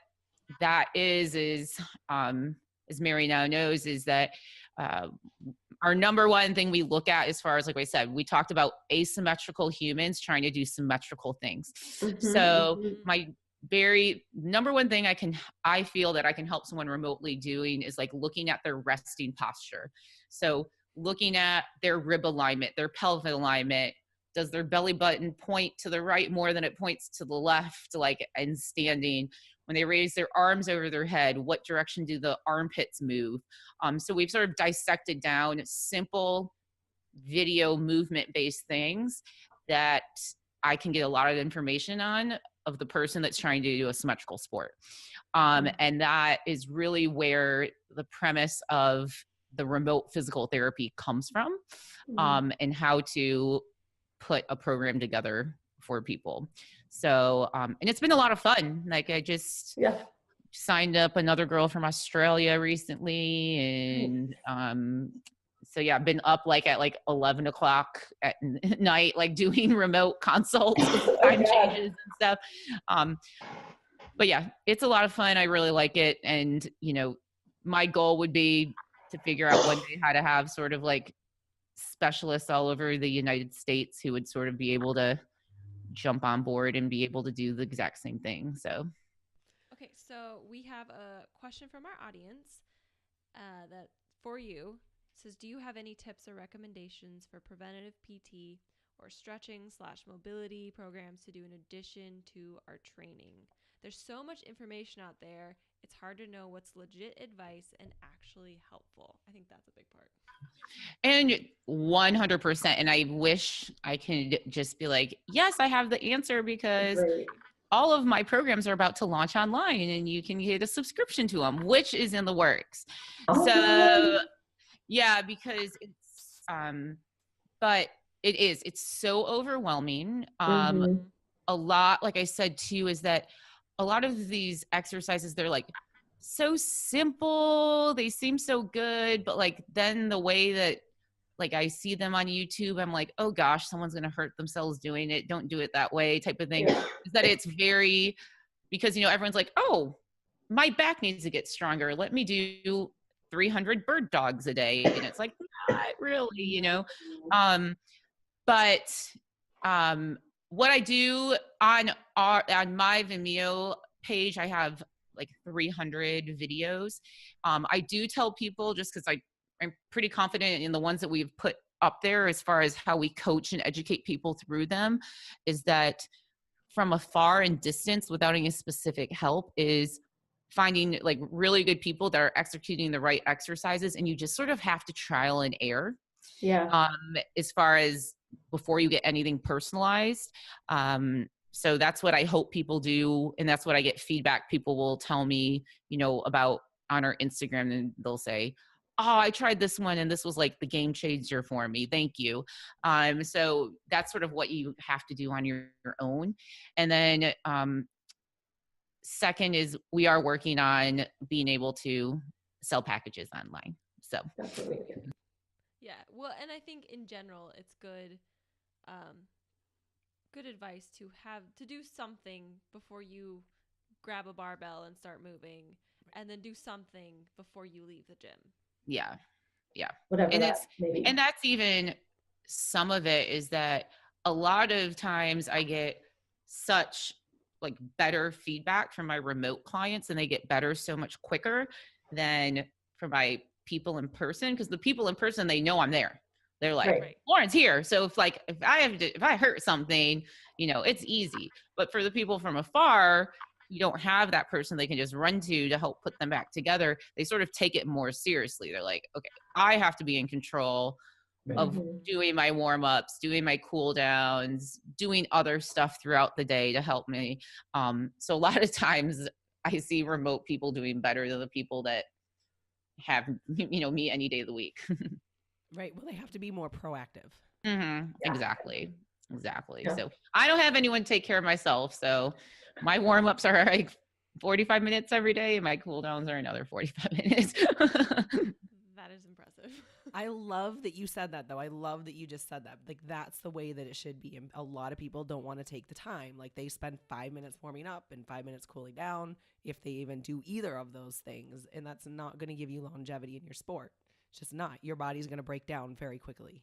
that is as Mary now knows, is that our number one thing we look at, as far as, like I said, we talked about asymmetrical humans trying to do symmetrical things. So my very number one thing I feel that I can help someone remotely doing is like looking at their resting posture. So looking at their rib alignment, their pelvic alignment. Does their belly button point to the right more than it points to the left, like in standing? When they raise their arms over their head, what direction do the armpits move? So we've sort of dissected down simple video movement-based things that I can get a lot of information on of the person that's trying to do a symmetrical sport. And that is really where the premise of the remote physical therapy comes from, and how to put a program together for people. So, and it's been a lot of fun. Like I just signed up another girl from Australia recently. And, so yeah, I've been up like at like 11 o'clock at night, like doing remote consults, time changes and stuff. But yeah, it's a lot of fun. I really like it. And, my goal would be to figure out one day how to have sort of like specialists all over the United States who would sort of be able to jump on board and be able to do the exact same thing. So, okay, so we have a question from our audience that for you says, do you have any tips or recommendations for preventative PT or stretching/mobility programs to do in addition to our training? There's so much information out there. It's hard to know what's legit advice and actually helpful. I think that's a big part. And 100%. And I wish I could just be like, yes, I have the answer, because all of my programs are about to launch online and you can get a subscription to them, which is in the works. So yeah, because it's, but it's so overwhelming. A lot, like I said too, is that a lot of these exercises, they're like so simple, they seem so good, but like then the way that like I see them on YouTube, I'm like, oh gosh, someone's gonna hurt themselves doing it, don't do it that way, type of thing. Is that it's very, because everyone's like, oh, my back needs to get stronger, let me do 300 bird dogs a day, and it's like, not really, but what I do on my Vimeo page, I have like 300 videos. I do tell people, just because I'm pretty confident in the ones that we've put up there as far as how we coach and educate people through them, is that from afar and distance without any specific help is finding like really good people that are executing the right exercises, and you just sort of have to trial and error. As far as before you get anything personalized. So that's what I hope people do. And that's what I get feedback. People will tell me, about on our Instagram, and they'll say, oh, I tried this one and this was like the game changer for me. Thank you. So that's sort of what you have to do on your own. And then, second is we are working on being able to sell packages online. So yeah, well, and I think in general, it's good advice to do something before you grab a barbell and start moving, and then do something before you leave the gym. Yeah. Yeah. whatever And that may be. and that's even some of it is that a lot of times I get such like better feedback from my remote clients, and they get better so much quicker than for my people in person. Cause the people in person, they know I'm there. They're like, Right. Lauren's here. So if I hurt something, it's easy. But for the people from afar, you don't have that person they can just run to help put them back together. They sort of take it more seriously. They're like, okay, I have to be in control of doing my warm-ups, doing my cool downs, doing other stuff throughout the day to help me. So a lot of times I see remote people doing better than the people that have, me any day of the week. Right. Well, they have to be more proactive. Mm-hmm. Yeah. Exactly. Yeah. So I don't have anyone take care of myself. So my warm-ups are like 45 minutes every day, and my cool downs are another 45 minutes. That is impressive. I love that you said that, though. I love that you just said that. Like, that's the way that it should be. And a lot of people don't want to take the time. Like, they spend 5 minutes warming up and 5 minutes cooling down, if they even do either of those things. And that's not going to give you longevity in your sport. It's just not. Your body's going to break down very quickly.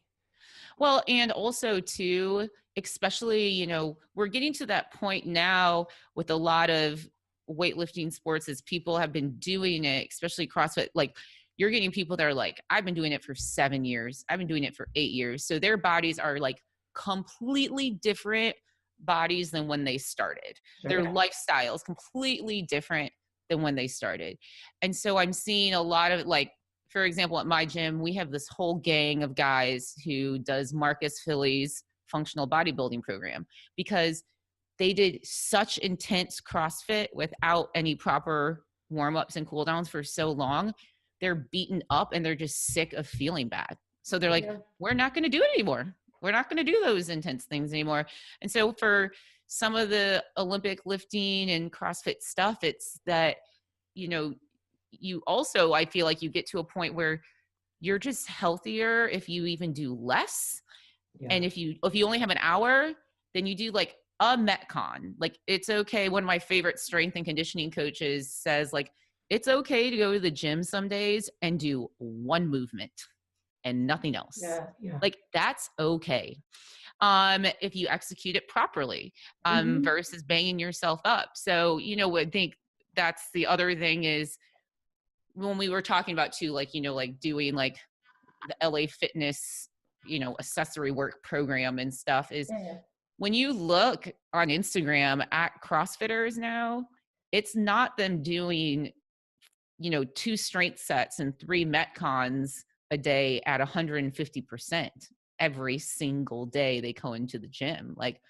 Well, and also too, especially, we're getting to that point now with a lot of weightlifting sports as people have been doing it, especially CrossFit. Like, you're getting people that are like, I've been doing it for 7 years. I've been doing it for 8 years. So their bodies are like completely different bodies than when they started. Sure. Their lifestyle is completely different than when they started. And so I'm seeing a lot of like, for example, at my gym, we have this whole gang of guys who does Marcus Philly's functional bodybuilding program, because they did such intense CrossFit without any proper warm-ups and cool downs for so long. They're beaten up and they're just sick of feeling bad. So they're like, we're not going to do it anymore. We're not going to do those intense things anymore. And so for some of the Olympic lifting and CrossFit stuff, it's that, you also, I feel like you get to a point where you're just healthier if you even do less. Yeah. And if you only have an hour, then you do like a Metcon. Like, it's okay. One of my favorite strength and conditioning coaches says, like, it's okay to go to the gym some days and do one movement and nothing else. Yeah. Like, that's okay. If you execute it properly, versus banging yourself up. So, I think that's the other thing is, when we were talking about too, like, like doing like the LA Fitness, accessory work program and stuff is when you look on Instagram at CrossFitters now, it's not them doing, 2 strength sets and 3 Metcons a day at 150% every single day they go into the gym. Like,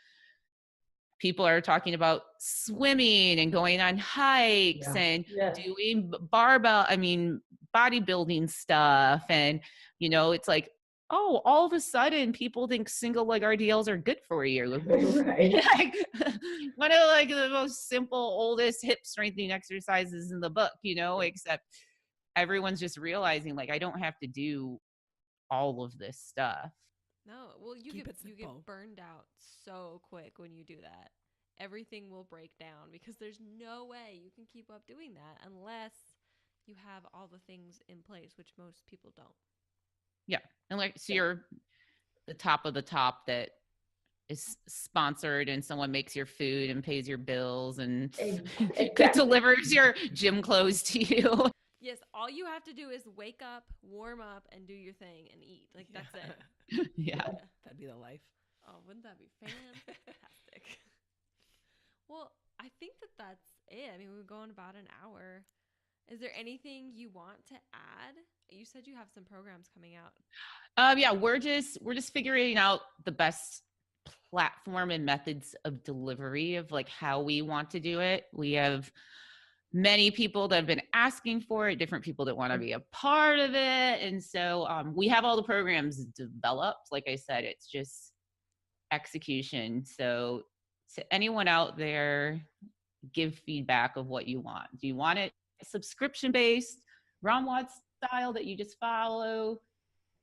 people are talking about swimming and going on hikes and doing bodybuilding stuff. And, it's like, oh, all of a sudden people think single leg RDLs are good for you. Right. Like, one of like the most simple, oldest hip strengthening exercises in the book, except everyone's just realizing, like, I don't have to do all of this stuff. No, well, you get burned out so quick when you do that. Everything will break down because there's no way you can keep up doing that unless you have all the things in place, which most people don't. Yeah. And like, so you're the top of the top that is sponsored and someone makes your food and pays your bills and delivers your gym clothes to you. Yes, all you have to do is wake up, warm up, and do your thing and eat. Like, that's it. Yeah. That'd be the life. Oh, wouldn't that be fantastic? Well, I think that's it. I mean, we're going about an hour. Is there anything you want to add? You said you have some programs coming out. Yeah, we're just figuring out the best platform and methods of delivery of like how we want to do it. We have many people that have been asking for it, different people that want to be a part of it. And so we have all the programs developed. Like I said, it's just execution. So to anyone out there, give feedback of what you want. Do you want it subscription-based, Ron Watts style that you just follow?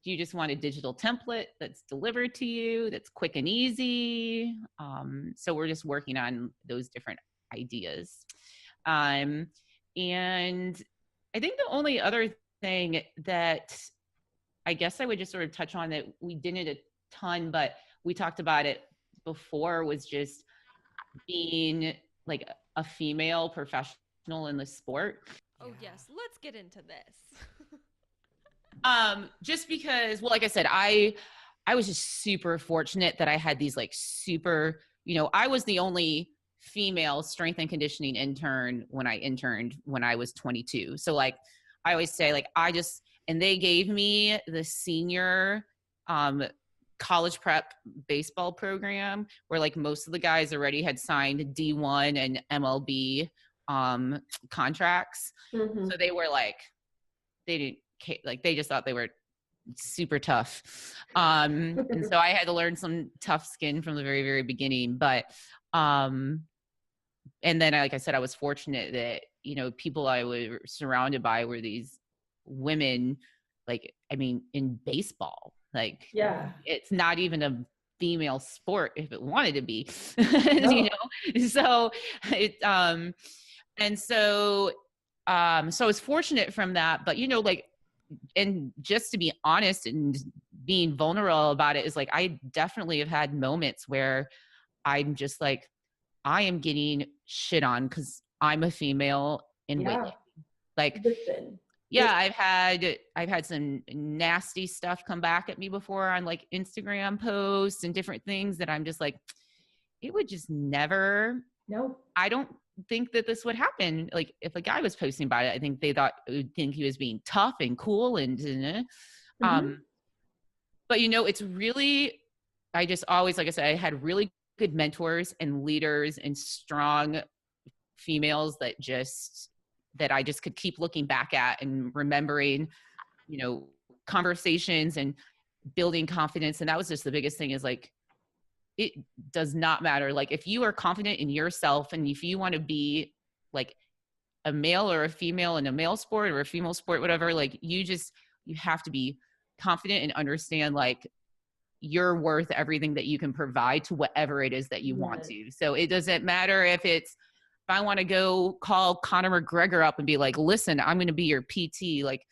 Do you just want a digital template that's delivered to you, that's quick and easy? So we're just working on those different ideas. And I think the only other thing that I guess I would just sort of touch on that. We didn't a ton, but we talked about it before, was just being like a female professional in the sport. Oh yes, let's get into this. Just because, well, like I said, I was just super fortunate that I had these like super, I was the only female strength and conditioning intern when I interned when I was 22. So like, I always say like, and they gave me the senior, college prep baseball program where like most of the guys already had signed D1 and MLB, contracts. Mm-hmm. So they were like, they didn't, like they just thought they were super tough. And so I had to learn some tough skin from the very, very beginning. But, and then like I said, I was fortunate that, people I was surrounded by were these women, like, I mean, in baseball, like, it's not even a female sport if it wanted to be, so it, and so, so I was fortunate from that, but, like, and just to be honest and being vulnerable about it is like, I definitely have had moments where I'm just like, I am getting shit on because I'm a female in weightlifting. Like, I've had some nasty stuff come back at me before on like Instagram posts and different things that I'm just like, it would just never, I don't think that this would happen. Like if a guy was posting about it, I think they would think he was being tough and cool and, but it's really, I just always, like I said, I had really good mentors and leaders and strong females that I just could keep looking back at and remembering, conversations and building confidence. And that was just the biggest thing, is like, it does not matter. Like if you are confident in yourself and if you want to be like a male or a female in a male sport or a female sport, whatever, like you have to be confident and understand like you're worth everything that you can provide to whatever it is that you want to. So it doesn't matter if I want to go call Conor McGregor up and be like, listen, I'm going to be your PT, like,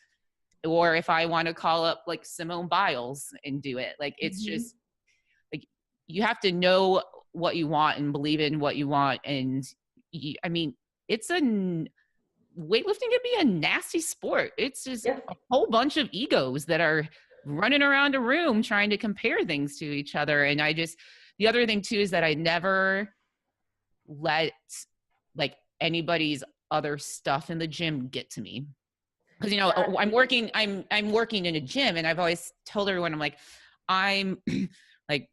or if I want to call up like Simone Biles and do it, like, it's just like, you have to know what you want and believe in what you want. And I mean, weightlifting can be a nasty sport. It's just a whole bunch of egos that are running around a room trying to compare things to each other. And the other thing too, is that I never let like anybody's other stuff in the gym get to me. Cause I'm working in a gym, and I've always told everyone, I'm like, like,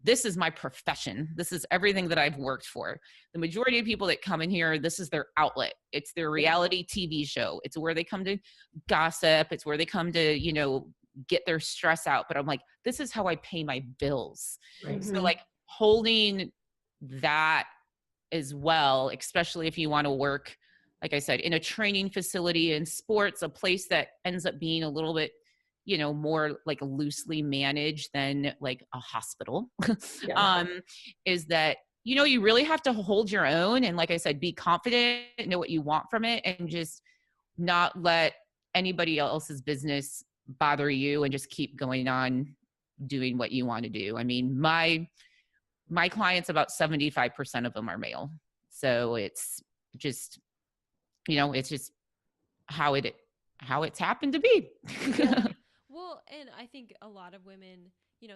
this is my profession. This is everything that I've worked for. The majority of people that come in here, this is their outlet. It's their reality TV show. It's where they come to gossip. It's where they come to, get their stress out. But I'm like, this is how I pay my bills. Right. So like holding that as well, especially if you want to work, like I said, in a training facility in sports, a place that ends up being a little bit, more like loosely managed than like a hospital, is that, you really have to hold your own. And like I said, be confident, know what you want from it, and just not let anybody else's business bother you, and just keep going on doing what you want to do. I mean, my clients, about 75% of them are male. So it's just, it's just how it's happened to be. Well, and I think a lot of women,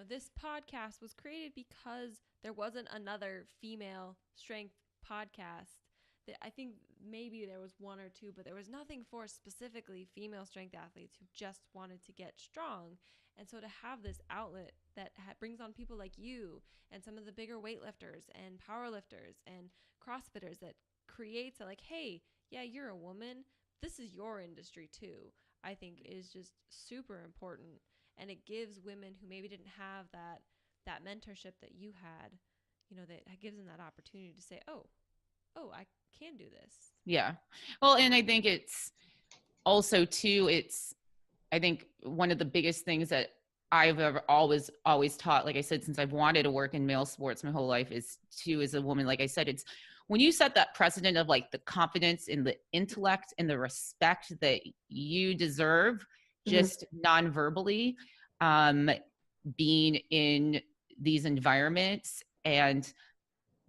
this podcast was created because there wasn't another female strength podcast. That I think maybe there was one or two, but there was nothing for specifically female strength athletes who just wanted to get strong. And so to have this outlet that brings on people like you and some of the bigger weightlifters and powerlifters and CrossFitters, that creates a like, hey, yeah, you're a woman, this is your industry too, I think is just super important. And it gives women who maybe didn't have that mentorship that you had, that gives them that opportunity to say, oh, I can do this. Yeah. Well, and I think it's also too, I think one of the biggest things that I've ever always taught, like I said, since I've wanted to work in male sports my whole life, is too, as a woman, like I said, it's when you set that precedent of like the confidence and the intellect and the respect that you deserve, just non-verbally, being in these environments and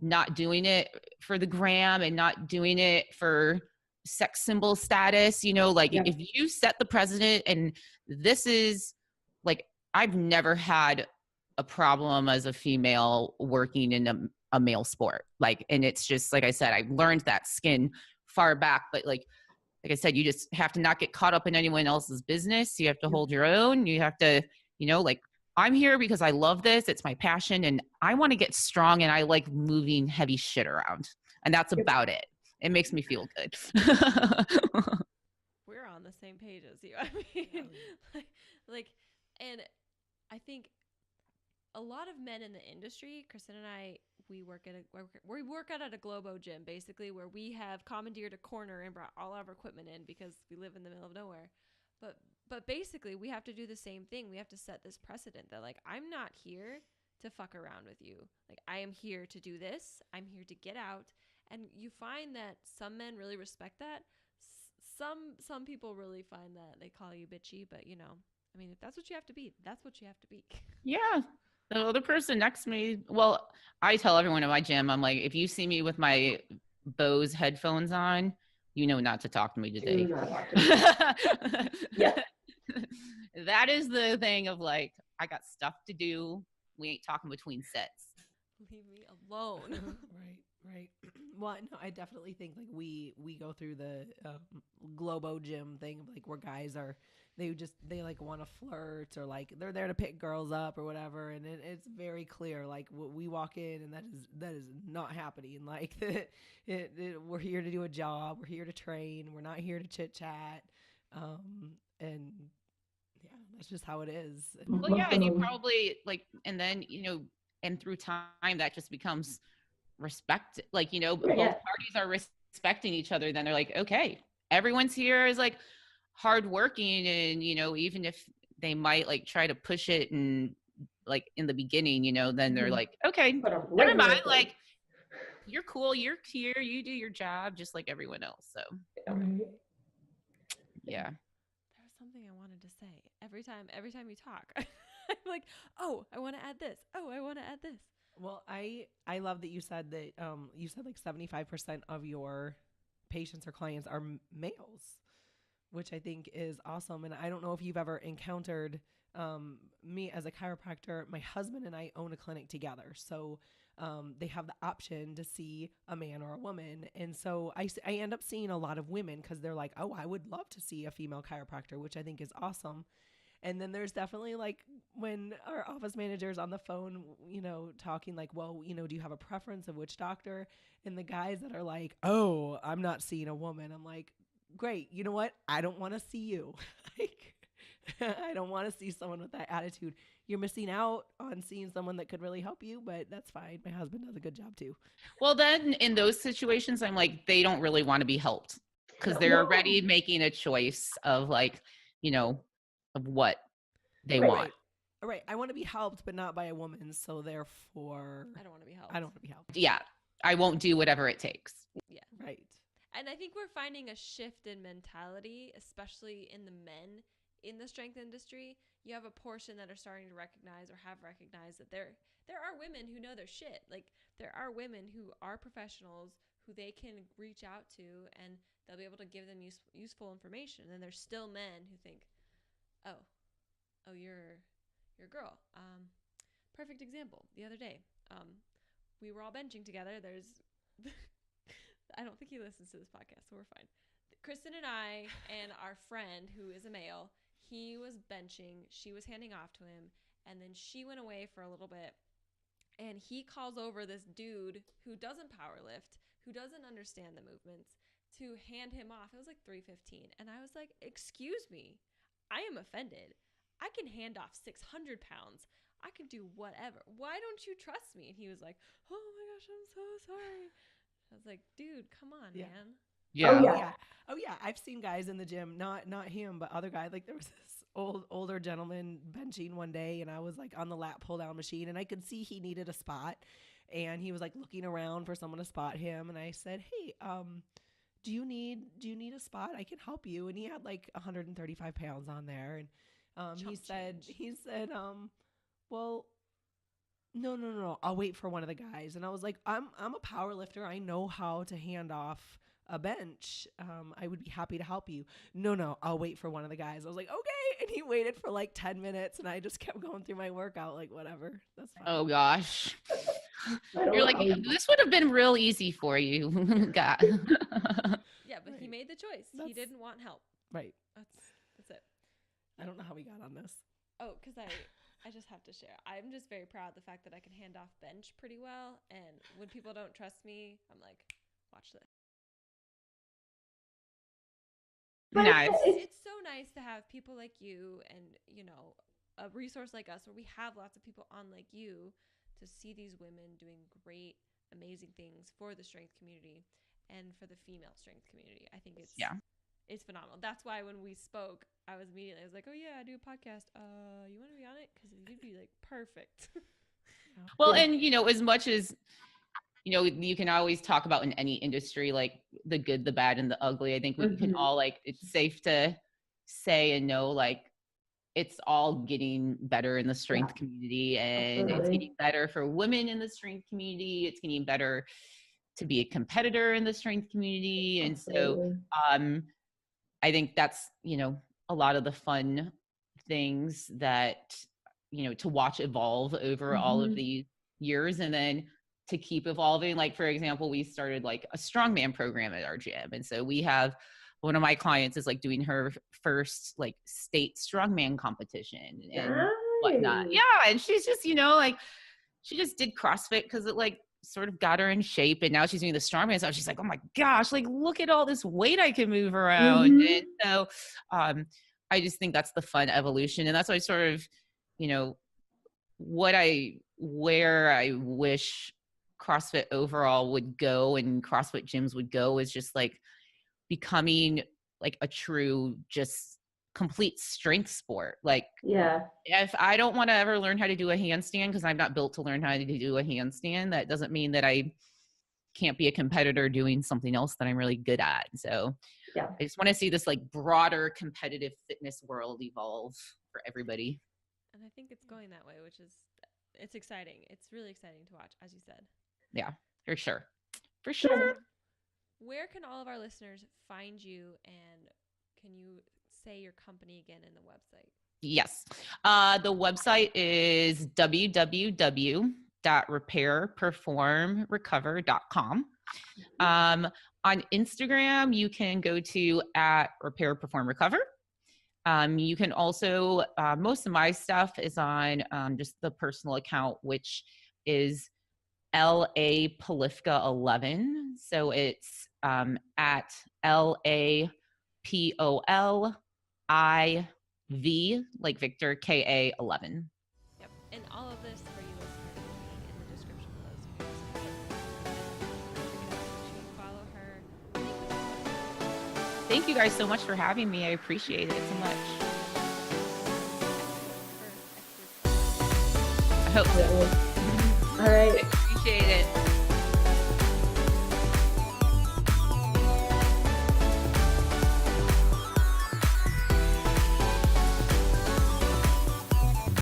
not doing it for the gram and not doing it for sex symbol status, like if you set the precedent, and this is like, I've never had a problem as a female working in a male sport. Like, and it's just, like I said, I learned that skin far back, but like I said, you just have to not get caught up in anyone else's business. You have to hold your own. You have to, like, I'm here because I love this. It's my passion and I want to get strong and I like moving heavy shit around. And that's about it. It makes me feel good. We're on the same page as you. I mean, and I think a lot of men in the industry, Kristen and I, we work out at a Globo gym, basically, where we have commandeered a corner and brought all of our equipment in because we live in the middle of nowhere. But basically, we have to do the same thing. We have to set this precedent that, like, I'm not here to fuck around with you. Like, I am here to do this. I'm here to get out. And you find that some men really respect that. Some people really find that they call you bitchy, but I mean, if that's what you have to be, that's what you have to be. Yeah. The other person next to me, well, I tell everyone in my gym, I'm like, if you see me with my Bose headphones on, not to talk to me today. Yeah. That is the thing of like, I got stuff to do. We ain't talking between sets. Leave me alone. Right. Well, no, I definitely think like we go through the Globo gym thing, like where guys are, they like want to flirt or like they're there to pick girls up or whatever, and it's very clear like we walk in and that is not happening. Like we're here to do a job, we're here to train, we're not here to chit chat, and yeah, that's just how it is. Well, yeah, and you probably like, and then and through time that just becomes respect. Like both parties are respecting each other. Then they're like, okay, everyone's here is like hardworking, and even if they might like try to push it and like in the beginning, then they're like, okay, never mind. Like, you're cool, you're here, you do your job just like everyone else. So yeah. There was something I wanted to say. Every time you talk, I'm like, oh, I want to add this. Oh, I want to add this. Well, I love that you said that you said like 75% of your patients or clients are males, which I think is awesome. And I don't know if you've ever encountered me as a chiropractor. My husband and I own a clinic together. So they have the option to see a man or a woman. And so I end up seeing a lot of women because they're like, oh, I would love to see a female chiropractor, which I think is awesome. And then there's definitely like when our office manager's on the phone, talking like, well, do you have a preference of which doctor? And the guys that are like, oh, I'm not seeing a woman. I'm like, great. You know what? I don't want to see you. Like, I don't want to see someone with that attitude. You're missing out on seeing someone that could really help you, but that's fine. My husband does a good job too. Well, then in those situations, I'm like, they don't really want to be helped because they're already making a choice of like, of what they want. Right. I want to be helped, but not by a woman. So therefore, I don't want to be helped. Yeah. I won't do whatever it takes. Yeah. Right. And I think we're finding a shift in mentality, especially in the men in the strength industry. You have a portion that are starting to recognize or have recognized that there are women who know their shit. Like, there are women who are professionals who they can reach out to and they'll be able to give them useful information. And there's still men who think, oh, you're a girl. Perfect example. The other day, we were all benching together. There's, I don't think he listens to this podcast, so we're fine. Kristen and I and our friend who is a male, he was benching. She was handing off to him, and then she went away for a little bit, and he calls over this dude who doesn't powerlift, who doesn't understand the movements, to hand him off. It was like 3:15, and I was like, "Excuse me, I am offended. I can hand off 600 pounds. I can do whatever. Why don't you trust me?" And he was like, "Oh my gosh, I'm so sorry." I was like, "Dude, come on, man." Yeah. Oh yeah. I've seen guys in the gym, not him, but other guys. Like there was this older gentleman benching one day, and I was like on the lat pull down machine, and I could see he needed a spot, and he was like looking around for someone to spot him, and I said, "Hey, do you need a spot? I can help you. And he had like 135 pounds on there. And he said, well, no, I'll wait for one of the guys. And I was like, I'm a power lifter. I know how to hand off a bench. I would be happy to help you. No, I'll wait for one of the guys. I was like, okay. And he waited for like 10 minutes and I just kept going through my workout, like whatever. That's fine. Oh gosh. You're like, this would have been real easy for you. God. Yeah, but he made the choice. He didn't want help. Right. That's it. I don't know how we got on this. Oh, because I just have to share. I'm just very proud of the fact that I can hand off bench pretty well. And when people don't trust me, I'm like, watch this. Nice. It's so nice to have people like you and, you know, a resource like us where we have lots of people on like you to see these women doing great, amazing things for the strength community and for the female strength community. I think it's phenomenal. That's why when we spoke, I was like, oh yeah, I do a podcast. You want to be on it? Because you'd be like perfect. Well, and you know, as much as, you know, you can always talk about in any industry, like the good, the bad, and the ugly. I think we can all, like, it's safe to say and know, like, it's all getting better in the strength community, and it's getting better for women in the strength community. It's getting better to be a competitor in the strength community. And so I think that's, you know, a lot of the fun things that, you know, to watch evolve over all of these years, and then to keep evolving. Like, for example, we started like a strongman program at our gym. And so we have one of my clients is like doing her first like state strongman competition and whatnot. Yeah. And she's just, you know, like she just did CrossFit because it like sort of got her in shape. And now she's doing the strongman stuff. She's like, oh my gosh, like look at all this weight I can move around. And so I just think that's the fun evolution. And that's why I sort of, you know, where I wish CrossFit overall would go and CrossFit gyms would go is just like becoming like a true, just complete strength sport. Like, if I don't want to ever learn how to do a handstand because I'm not built to learn how to do a handstand, that doesn't mean that I can't be a competitor doing something else that I'm really good at. So I just want to see this like broader competitive fitness world evolve for everybody. And I think it's going that way, which is, it's exciting. It's really exciting to watch, as you said. Yeah, for sure. For sure. Where can all of our listeners find you, and can you say your company again in the website? Yes. The website is www.repairperformrecover.com. On Instagram, you can go to @repairperformrecover. You can also, most of my stuff is on just the personal account, which is LA Polivka 11. So it's at LAPOLIV, like Victor, KA 11. Yep. And all of this for you listeners will be in the description below. So you can follow her. Thank you guys so much for having me. I appreciate it so much. I hope so. All right. I appreciate it.